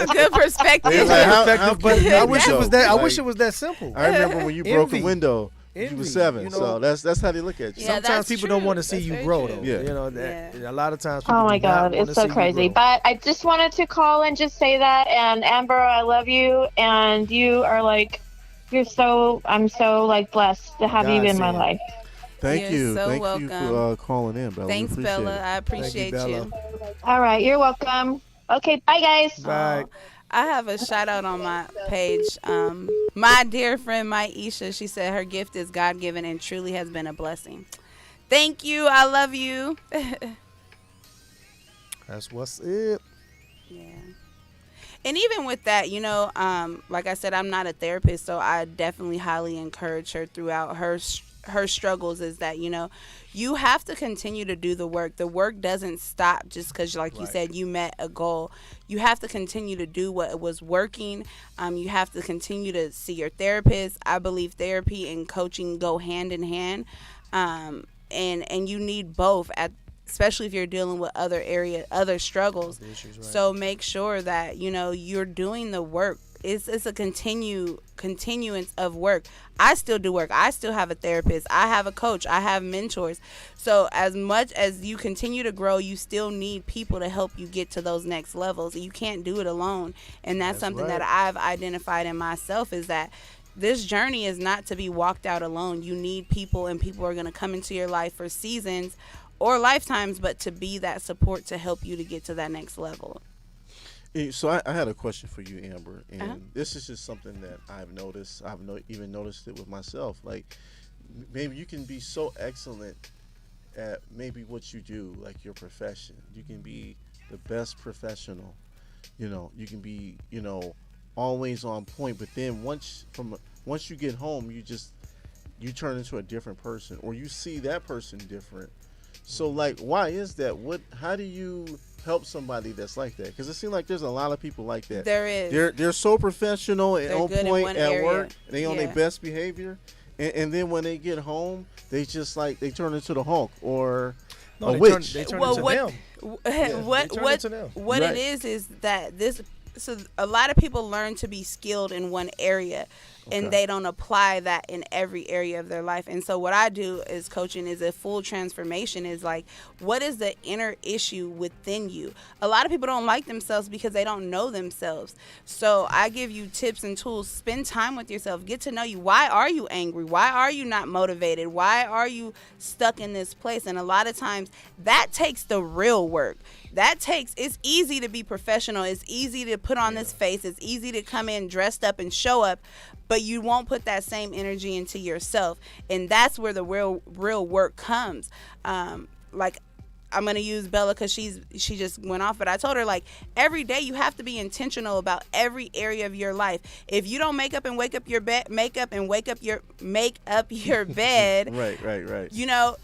D: a good perspective.
C: They're like, how
B: effective, but
C: can
B: I
C: you
B: wish it
C: go?
B: was that. I
C: Like,
B: wish it was that simple.
C: I remember when you broke
B: Envy.
C: a window. You
B: Envy,
C: was 7,
B: you know?
C: so that's how they look at you.
D: Yeah,
B: Sometimes
D: that's
B: people
D: true.
B: don't want to see
D: That's
B: you
D: very
B: grow,
D: true.
B: though.
C: Yeah.
B: You know that
D: Yeah.
B: a lot of times. People
F: Oh my
B: do not
F: God,
B: wanna
F: it's so
B: see you
F: crazy.
B: grow.
F: But I just wanted to call and just say that. And Amber, I love you, and you are like, I'm so like blessed to have you in my
B: Godsend.
F: life.
C: Thank
D: You're
C: you.
D: so
C: Thank you
D: welcome.
C: for calling in, Bella.
D: Thanks,
C: we appreciate
D: Bella.
C: it.
D: I appreciate
B: Bella.
D: you.
F: All right, you're welcome. Okay, bye guys.
B: Bye.
D: I have a shout out on my page. My dear friend Maisha, she said her gift is God given and truly has been a blessing. Thank you. I love you.
B: That's what's it.
D: Yeah. And even with that, like I said, I'm not a therapist, so I definitely highly encourage her throughout her struggles is that, you have to continue to do the work. The work doesn't stop just because, like you
B: Right.
D: said, you met a goal. You have to continue to do what was working. You have to continue to see your therapist. I believe therapy and coaching go hand in hand. And you need both especially if you're dealing with other struggles.
B: Issues, right.
D: So make sure that you're doing the work. It's a continuance of work. I still do work. I still have a therapist. I have a coach. I have mentors. So as much as you continue to grow, you still need people to help you get to those next levels. You can't do it alone. And that's something
B: right.
D: that I've identified in myself is that this journey is not to be walked out alone. You need people, and people are going to come into your life for seasons or lifetimes, but to be that support to help you to get to that next level.
C: So I had a question for you, Amber, and this is just something that I've noticed. I've even noticed it with myself. Like, maybe you can be so excellent at maybe what you do, like your profession. You can be the best professional. You can be, always on point. But then once you get home, you turn into a different person, or you see that person different. So, like, why is that? How do you help somebody that's like that? Because it seems like there's a lot of people like that.
D: There is.
C: They're so professional and
D: They're
C: on
D: good in
C: point
D: one
C: at
D: area.
C: work. And they on their
D: Yeah.
C: best behavior, and then when they get home, they just they turn into the Hulk or
B: No,
C: a
B: they
C: witch.
B: turn
D: Well,
B: into
D: what-
B: them.
D: what
B: they turn
D: what
B: into them.
D: what
C: Right.
D: it is that this. So a lot of people learn to be skilled in one area. and they don't apply that in every area of their life. And so what I do is coaching is a full transformation, is like, what is the inner issue within you? A lot of people don't like themselves because they don't know themselves. So I give you tips and tools. Spend time with yourself. Get to know you. Why are you angry? Why are you not motivated? Why are you stuck in this place? And a lot of times that takes the real work. It's easy to be professional. It's easy to put on this face. It's easy to come in dressed up and show up, but you won't put that same energy into yourself. And that's where the real work comes. Like, I'm going to use Bella because she just went off, but I told her, like, every day you have to be intentional about every area of your life. If you don't make up your bed,
C: Right.
D: You know,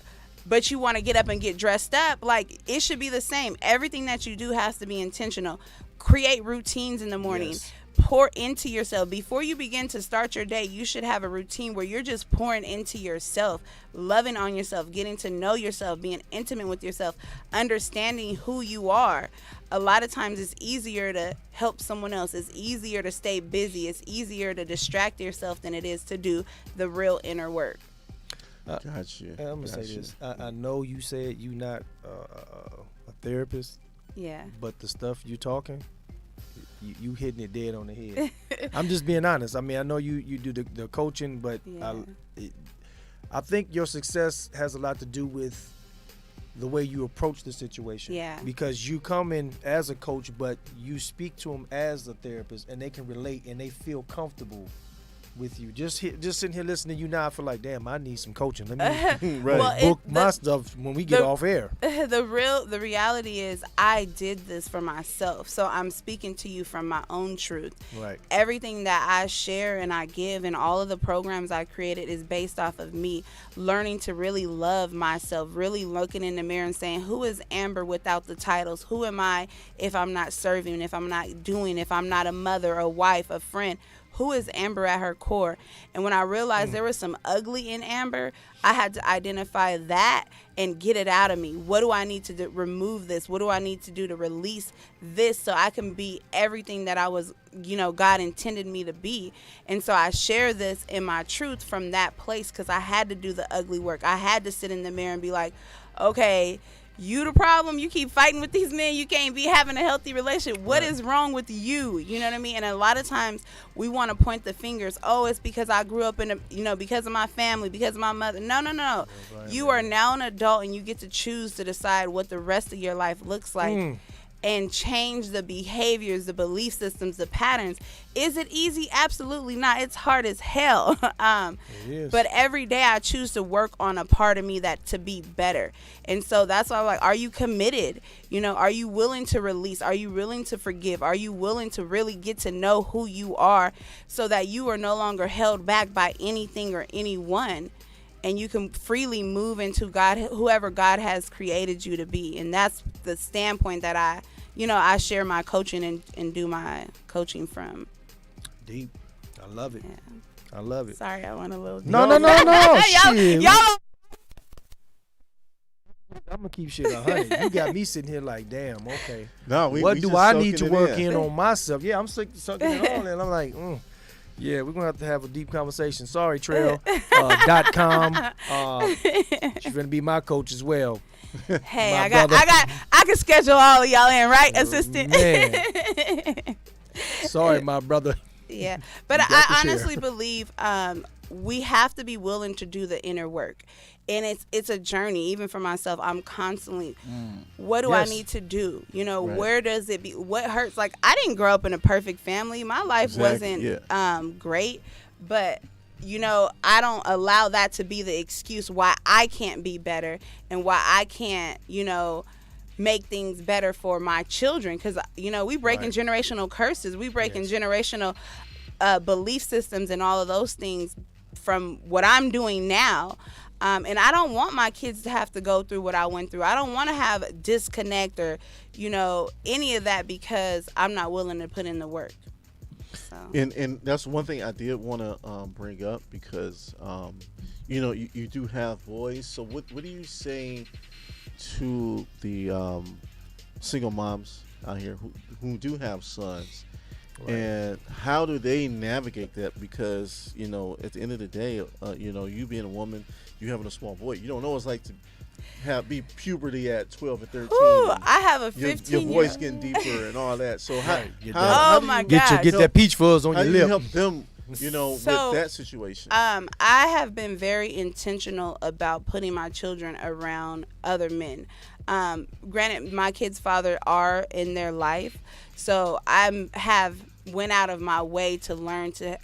D: but you want to get up and get dressed up, like, it should be the same. Everything that you do has to be intentional. Create routines in the morning.
B: Yes.
D: Pour into yourself. Before you begin to start your day, you should have a routine where you're just pouring into yourself, loving on yourself, getting to know yourself, being intimate with yourself, understanding who you are. A lot of times it's easier to help someone else. It's easier to stay busy. It's easier to distract yourself than it is to do the real inner work.
C: Gotcha.
B: I'm gonna say this. I know you said you not a therapist.
D: Yeah.
B: But the stuff you talking, you hitting it dead on the head. I'm just being honest. I mean, I know you do the coaching, but I think your success has a lot to do with the way you approach the situation.
D: Yeah.
B: Because you come in as a coach, but you speak to them as a therapist, and they can relate and they feel comfortable with you. Just sitting here listening to you now, I feel like, damn, I need some coaching. Let me book my stuff when we get off air.
D: The reality is, I did this for myself, so I'm speaking to you from my own truth.
B: Right.
D: Everything that I share and I give and all of the programs I created is based off of me learning to really love myself, really looking in the mirror and saying, who is Amber without the titles? Who am I if I'm not serving, if I'm not doing, if I'm not a mother, a wife, a friend? Who is Amber at her core? And when I realized there was some ugly in Amber, I had to identify that and get it out of me. What do I need to do? Remove this? What do I need to do to release this so I can be everything that I was, God intended me to be? And so I share this in my truth from that place, because I had to do the ugly work. I had to sit in the mirror and be like, okay, you the problem. You keep fighting with these men. You can't be having a healthy relationship. What is wrong with you? You know what I mean? And a lot of times we want to point the fingers. Oh, it's because I grew up in because of my family, because of my mother. No. You are now an adult, and you get to choose to decide what the rest of your life looks like. And change the behaviors, the belief systems, the patterns. Is it easy? Absolutely not. It's hard as hell. It is. But every day I choose to work on a part of me that to be better. And so that's why I'm like, are you committed? Are you willing to release? Are you willing to forgive? Are you willing to really get to know who you are so that you are no longer held back by anything or anyone? And you can freely move into God, whoever God has created you to be. And that's the standpoint that I share my coaching and do my coaching from.
B: Deep. I love it.
D: Yeah.
B: I love it.
D: Sorry, I went a little deep.
B: No.
D: y'all.
B: I'm going to keep shit 100. You got me sitting here like, damn, okay.
C: No,
B: what do I need to work in on myself? Yeah, I'm sucking it all in. I'm like, yeah, we're going to have a deep conversation. Sorry, Trail. .com. She's going to be my coach as well.
D: Hey, I can schedule all of y'all in, right, assistant?
B: Man. Sorry, my brother.
D: Yeah, but I honestly believe we have to be willing to do the inner work. And it's a journey. Even for myself, I'm constantly, what do I need to do? Where does it be? What hurts? Like, I didn't grow up in a perfect family. My life wasn't great. But, I don't allow that to be the excuse why I can't be better and why I can't, make things better for my children. Because, we breaking generational curses. We breaking generational belief systems and all of those things from what I'm doing now. And I don't want my kids to have to go through what I went through. I don't want to have disconnect or, any of that because I'm not willing to put in the work. So.
C: And that's one thing I did want to bring up because, you do have boys. So what are you saying to the single moms out here who do have sons
B: Right.
C: And how do they navigate that? Because at the end of the day, you being a woman, you having a small boy, you don't know what it's like to be puberty at 12 and 13.
D: Ooh,
C: and
D: I have a
C: your
D: 15
C: voice getting deeper and all that. So how,
B: Right, get
C: how,
B: that.
C: how
D: Oh
C: do
D: my
C: you,
D: God.
B: Get that peach fuzz on
C: how
B: your
C: do you
B: lip.
C: help them,
D: So,
C: with that situation?
D: I have been very intentional about putting my children around other men. Granted, my kids' father are in their life, so I have went out of my way to learn to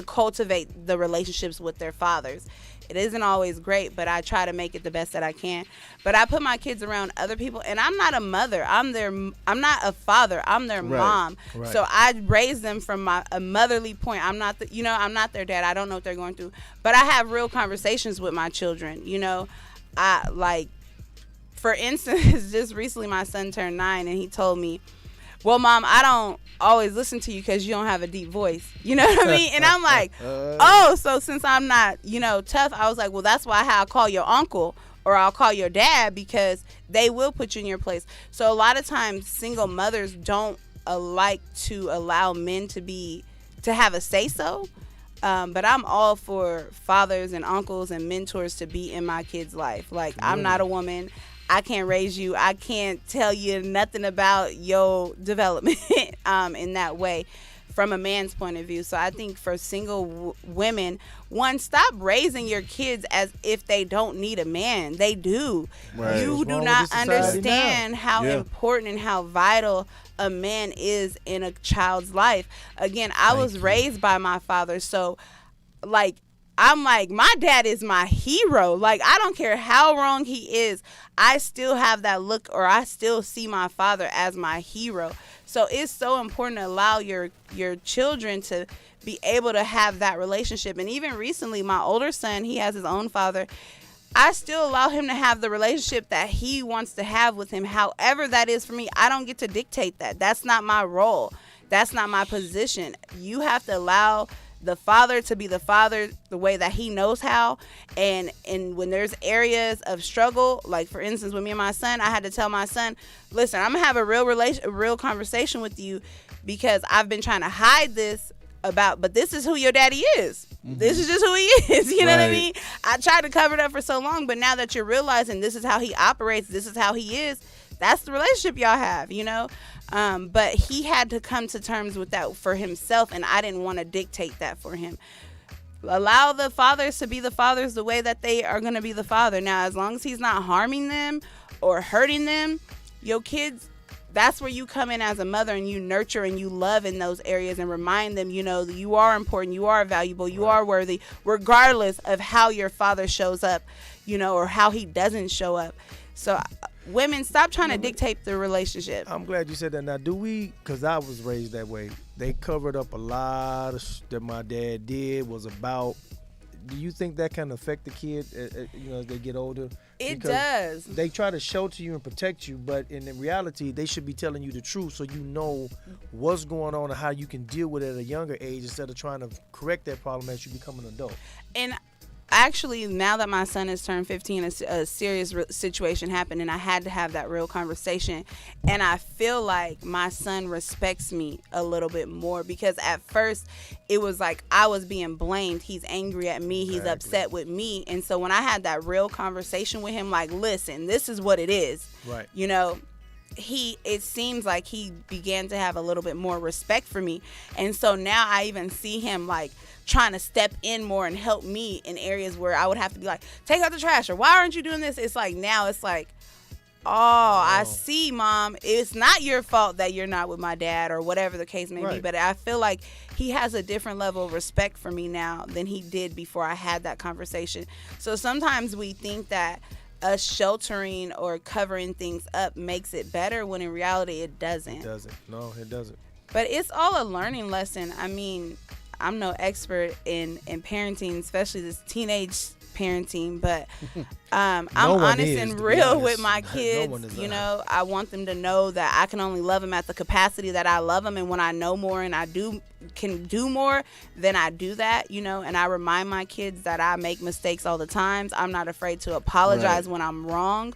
D: cultivate the relationships with their fathers. It isn't always great, but I try to make it the best that I can. But I put my kids around other people, and I'm not a mother. I'm not a father. I'm their
C: Right.
D: mom.
B: Right.
D: So I raise them from a motherly point. I'm not I'm not their dad. I don't know what they're going through. But I have real conversations with my children. I like, for instance, just recently my son turned 9, and he told me, well, Mom, I don't always listen to you because you don't have a deep voice. You know what I mean? And I'm like, oh, so since I'm not, tough, I was like, well, that's why I'll call your uncle or I'll call your dad, because they will put you in your place. So a lot of times single mothers don't like to allow men to have a say-so. But I'm all for fathers and uncles and mentors to be in my kids' life. Like, I'm not a woman. I can't raise you. I can't tell you nothing about your development in that way from a man's point of view. So I think for single women, one, stop raising your kids as if they don't need a man. They do.
C: Right.
D: You
B: What's
D: do
B: wrong with
D: not
B: this society
D: understand how
C: Yeah.
D: important and how vital a man is in a child's life. Again, I was raised by my father, so like, I'm like, my dad is my hero. Like, I don't care how wrong he is. I still have that look, or I still see my father as my hero. So it's so important to allow your children to be able to have that relationship. And even recently, my older son, he has his own father. I still allow him to have the relationship that he wants to have with him. However that is for me, I don't get to dictate that. That's not my role. That's not my position. You have to allow the father to be the father the way that he knows how, and when there's areas of struggle, like for instance with me and my son, I had to tell my son, listen, I'm gonna have a real conversation with you, because I've been trying to hide this but this is who your daddy is. This is just who he is. You know what I
C: Right.
D: mean? I tried to cover it up for so long, but now that you're realizing this is how he operates, this is how he is, that's the relationship y'all have, but he had to come to terms with that for himself, and I didn't want to dictate that for him. Allow the fathers to be the fathers the way that they are going to be the father. Now, as long as he's not harming them or hurting them, your kids, that's where you come in as a mother, and you nurture and you love in those areas and remind them, that you are important, you are valuable, you are worthy, regardless of how your father shows up, or how he doesn't show up. So women, stop trying to dictate the relationship.
B: I'm glad you said that. Now, because I was raised that way, they covered up a lot of that my dad did was about. Do you think that can affect the kid, as they get older?
D: It
B: Because
D: does.
B: They try to shelter you and protect you, but in reality, they should be telling you the truth so you know what's going on and how you can deal with it at a younger age instead of trying to correct that problem as you become an adult.
D: And actually, now that my son has turned 15, a serious situation happened, and I had to have that real conversation. And I feel like my son respects me a little bit more, because at first it was like I was being blamed. He's angry at me. He's upset with me. And so when I had that real conversation with him, like, listen, this is what it is.
B: Right.
D: It seems like he began to have a little bit more respect for me. And so now I even see him like trying to step in more and help me in areas where I would have to be like, take out the trash, or why aren't you doing this? It's like, now it's like, I see, Mom, it's not your fault that you're not with my dad, or whatever the case may be.
B: Right.
D: But I feel like he has a different level of respect for me now than he did before I had that conversation. So sometimes we think that us sheltering or covering things up makes it better, when in reality it doesn't.
B: It doesn't. No, it doesn't.
D: But it's all a learning lesson. I mean, I'm no expert in parenting, especially this teenage parenting, but I'm
B: No one
D: honest
B: is,
D: and
B: to be
D: real
B: honest.
D: with my
B: No
D: kids.
B: one is
D: I want them to know that I can only love them at the capacity that I love them, and when I know more and I can do more, then I do that, and I remind my kids that I make mistakes all the time. I'm not afraid to apologize when I'm wrong.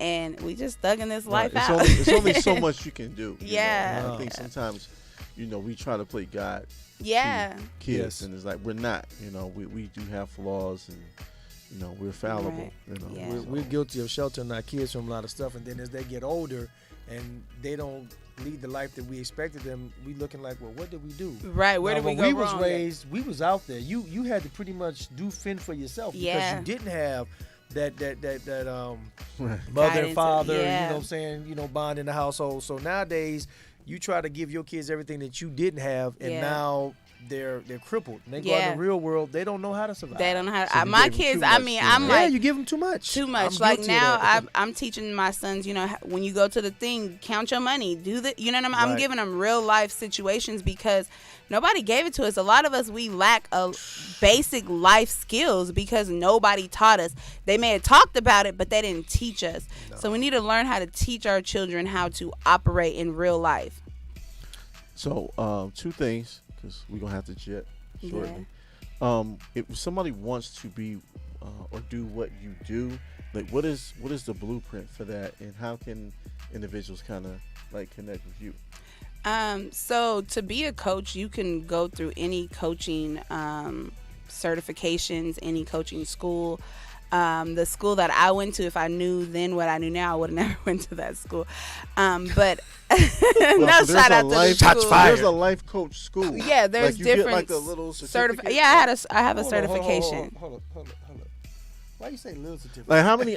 D: and we just thugging this
C: Right.
D: life out.
C: It's only so much you can do. you
D: Yeah.
C: know? And I think sometimes, we try to play God
D: Yeah.
C: to kids,
B: Yes.
C: and it's like we're not. We do have flaws, and we're fallible.
D: Right. Yeah.
B: We're guilty of sheltering our kids from a lot of stuff, and then as they get older and they don't lead the life that we expected them, we looking like, well, what did we do?
D: Right. Where
B: Now,
D: did we
B: when
D: go
B: we was
D: wrong?
B: raised, we was out there. You had to pretty much fend for yourself
D: Yeah.
B: because you didn't have that
C: Right.
B: mother
D: Guidance,
B: and father,
D: yeah.
B: you know what I'm saying, bond in the household. So nowadays you try to give your kids everything that you didn't have, and
D: Yeah.
B: now they're crippled. And they go out
D: Yeah.
B: in the real world, they don't know how to survive.
D: They don't know how.
C: So you
D: My
C: gave them
D: kids.
C: too
D: I
C: much,
D: mean,
C: you
D: I'm
C: know?
B: Yeah,
D: like
B: you give them too much.
D: too much.
B: I'm
D: Like
B: guilty of
D: now,
B: that.
D: I'm teaching my sons. When you go to the thing, count your money. Do the. You know what I'm
B: Right.
D: giving them real life situations because nobody gave it to us. A lot of us we lack a basic life skills because nobody taught us. They may have talked about it, but they didn't teach us. So we need to learn how to teach our children how to operate in real life.
C: So, two things, because we're gonna have to jet shortly. If somebody wants to be or do what you do, like what is the blueprint for that, and how can individuals kind of like connect with you?
D: So to be a coach, you can go through any coaching certifications, any coaching school. The school that I went to, if I knew then what I knew now, I would have never went to that school. But no,
C: So
D: shout out to the
B: Shots
D: school.
B: fired.
C: There's a life coach school.
D: Yeah, there's
C: like you
D: different
C: get like a little certificate.
D: Yeah, I have a certification.
B: Hold on. Why you say little certificate?
C: Like how many?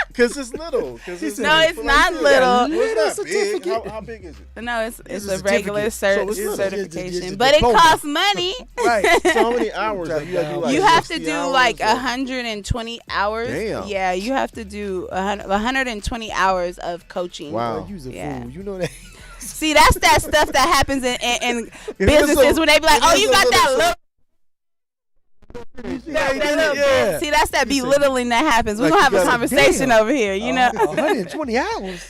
C: Because it's little. Cause it's
D: No, it's not little.
C: It's not big. How big is it?
D: No, it's
B: a
D: a regular
B: certificate.
C: So it's
D: certification,
B: a
D: but it
B: diploma.
D: costs money.
B: Right.
C: So how many hours? Like, you gotta do like
D: You have to
C: 60
D: do
C: hours
D: like
C: or-
D: 120 hours.
C: Damn.
D: Yeah, you have to do 120 hours of coaching.
C: Wow.
B: Well, you's a
D: Yeah.
B: fool. You know that.
D: See, that's that stuff that happens in
C: It is
D: businesses
C: a-
D: when they be like,
C: it
D: "Oh,
C: is
D: you
C: a
D: got that
C: little
D: little."
B: Yeah,
D: that little
B: yeah.
D: bit. See, that's that belittling that happens. We're
C: Like,
D: gonna have
C: you
D: a
C: gotta-
D: conversation
B: damn.
D: over here, you know.
B: 120 hours.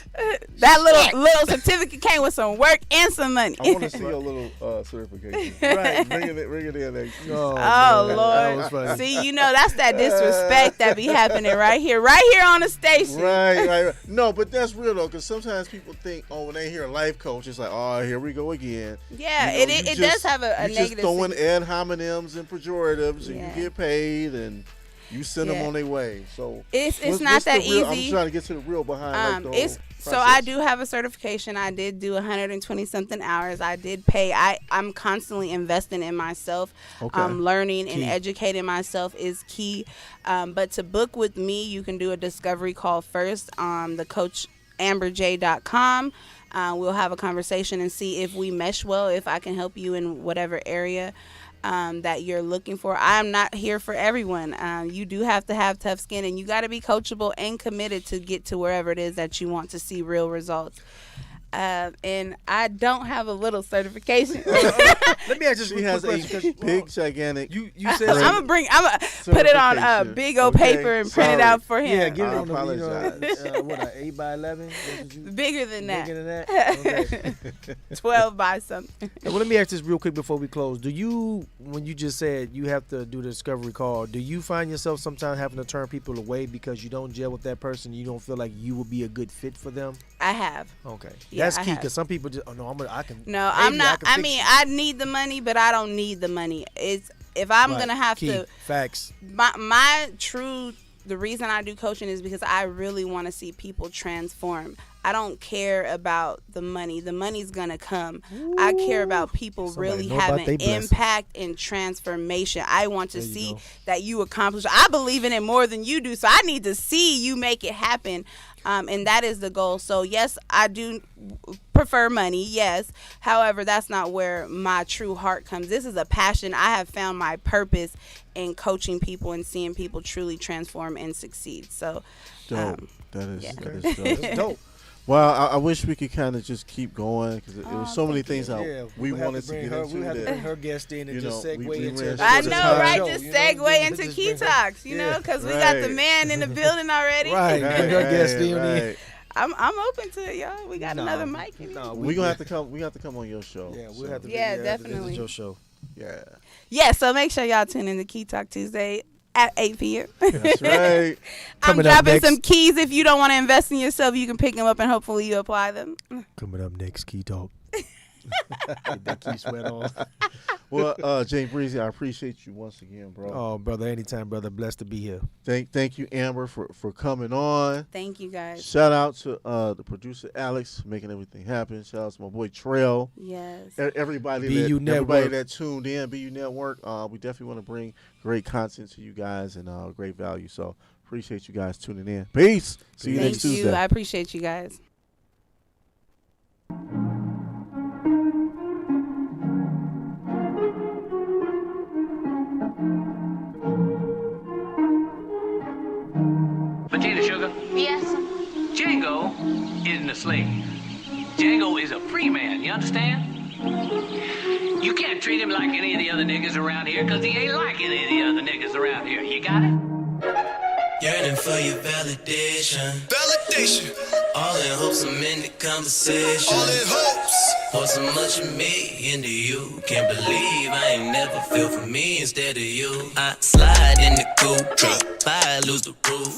D: That little certificate came with some work and some money.
C: I want to see your little certification.
B: Right.
C: Bring it in. Next.
B: Oh,
D: Oh
B: man. That
D: Lord!
B: was funny.
D: See, that's that disrespect that be happening right here on the station.
C: Right. No, but that's real though, because sometimes people think, when they hear a life coach, it's like, oh, here we go again.
D: Yeah,
C: You know,
D: it
C: you
D: does
C: just-
D: have a
C: you
D: negative.
C: just throwing ad hominems and pejoratives, and
D: Yeah.
C: you get paid, and you send them
D: Yeah.
C: on their way. So
D: It's
C: what's
D: not that
C: the real,
D: easy.
C: I'm trying to get to the real behind. Like, the
D: It's
C: whole
D: so I
C: process.
D: do have a certification. I did do 120 something hours. I did pay. I'm constantly investing in myself.
C: Okay.
D: Learning and
B: Key.
D: educating myself is key. But to book with me, you can do a discovery call first on the coachamberj.com. We'll have a conversation and see if we mesh well, if I can help you in whatever area that you're looking for. I'm not here for everyone. You do have to have tough skin, and you got to be coachable and committed to get to wherever it is that you want to see real results. And I don't have a little certification.
B: Let me ask you
C: She
B: this
C: has
B: quick
C: a
B: question.
C: big, gigantic.
B: You said
D: I'm gonna put it on
C: Certification.
D: big old
C: Okay,
D: paper and print it
C: sorry.
D: out for him.
B: yeah, give
C: I
B: it on the
C: apologize.
B: what an 8x11.
D: Bigger than that.
B: Bigger than that. Okay.
D: 12 by something.
B: Well, let me ask this real quick before we close. Do you, when you just said you have to do the discovery call, do you find yourself sometimes having to turn people away because you don't gel with that person? You don't feel like you will be a good fit for them?
D: I have.
B: Okay,
D: Yeah,
B: that's
D: I
B: key
D: have.
B: because some people just, I can.
D: No,
B: maybe
D: I'm not.
B: can
D: I
B: fix
D: mean,
B: you.
D: I need the money, but I don't need the money. It's if I'm
B: Right.
D: gonna have
B: Key.
D: to.
B: Facts.
D: The reason I do coaching is because I really want to see people transform. I don't care about the money. The money's gonna come. I care about people
B: Somebody
D: really
B: know about
D: having
B: they blessing.
D: impact and transformation. I want to
B: There you
D: see
B: go.
D: that you accomplish. I believe in it more than you do, so I need to see you make it happen. And that is the goal. So yes, I do prefer money. Yes, however, that's not where my true heart comes. This is a passion. I have found my purpose in coaching people and seeing people truly transform and succeed. So,
C: Dope. That is
D: yeah.
C: that is dope.
B: That's dope.
C: Well, I wish we could kind of just keep going because there was so many things
B: Yeah,
C: we
B: we'll have
C: wanted to
B: bring
C: get
B: her,
C: into
B: we have to
C: that.
B: bring her guest in and
C: You
B: just
C: know,
B: segue
C: we
B: into.
C: ran
B: the
D: I
C: short
D: know,
C: of time.
D: right?
B: show,
D: Just
B: you know?
D: segue into
B: Just
D: Key
B: bring her-
D: Talks, you
B: Yeah.
D: know, because we got the
C: Right.
D: man in the building already.
B: Right. Bring her guest in.
C: right.
D: I'm open to it, y'all. We got
B: No,
D: another mic in here.
B: no,
C: We gonna have to come. We have to come on your show.
B: Yeah,
C: so,
B: we'll have to.
D: Yeah,
B: this is
D: definitely.
B: your show.
C: Yeah.
D: Yeah, so make sure y'all tune in to Key Talk Tuesday. at 8 p.m.
C: That's right.
D: I'm
B: Coming up
D: dropping
B: next.
D: some keys. If you don't want to invest in yourself, you can pick them up and hopefully you apply them.
B: Coming up next, Key Talk. Get that key sweat on.
C: Well, Jay Breezy, I appreciate you once again, bro.
B: Oh, brother, anytime, brother. Blessed to be here.
C: Thank you, Amber, for coming on.
D: Thank you, guys.
C: Shout out to the producer Alex for making everything happen. Shout out to my boy Trail.
D: Yes.
C: Everybody
B: BU Network.
C: that tuned in, BU Network. We definitely want to bring great content to you guys and great value. So appreciate you guys tuning in. Peace. See you next
D: Thank you.
C: Tuesday.
D: I appreciate you guys.
H: Potato sugar.
F: Yes.
H: Django isn't a slave. Django is a free man, you understand? You can't treat him like any of the other niggas around here, because he ain't like any of the other niggas around here. You got it?
A: Yearning for your validation. Validation. All in hopes I'm in the conversation. All in hopes. Pour so much of me into you. Can't believe I ain't never feel for me instead of you. I slide in the coupe, drop by, lose the roof.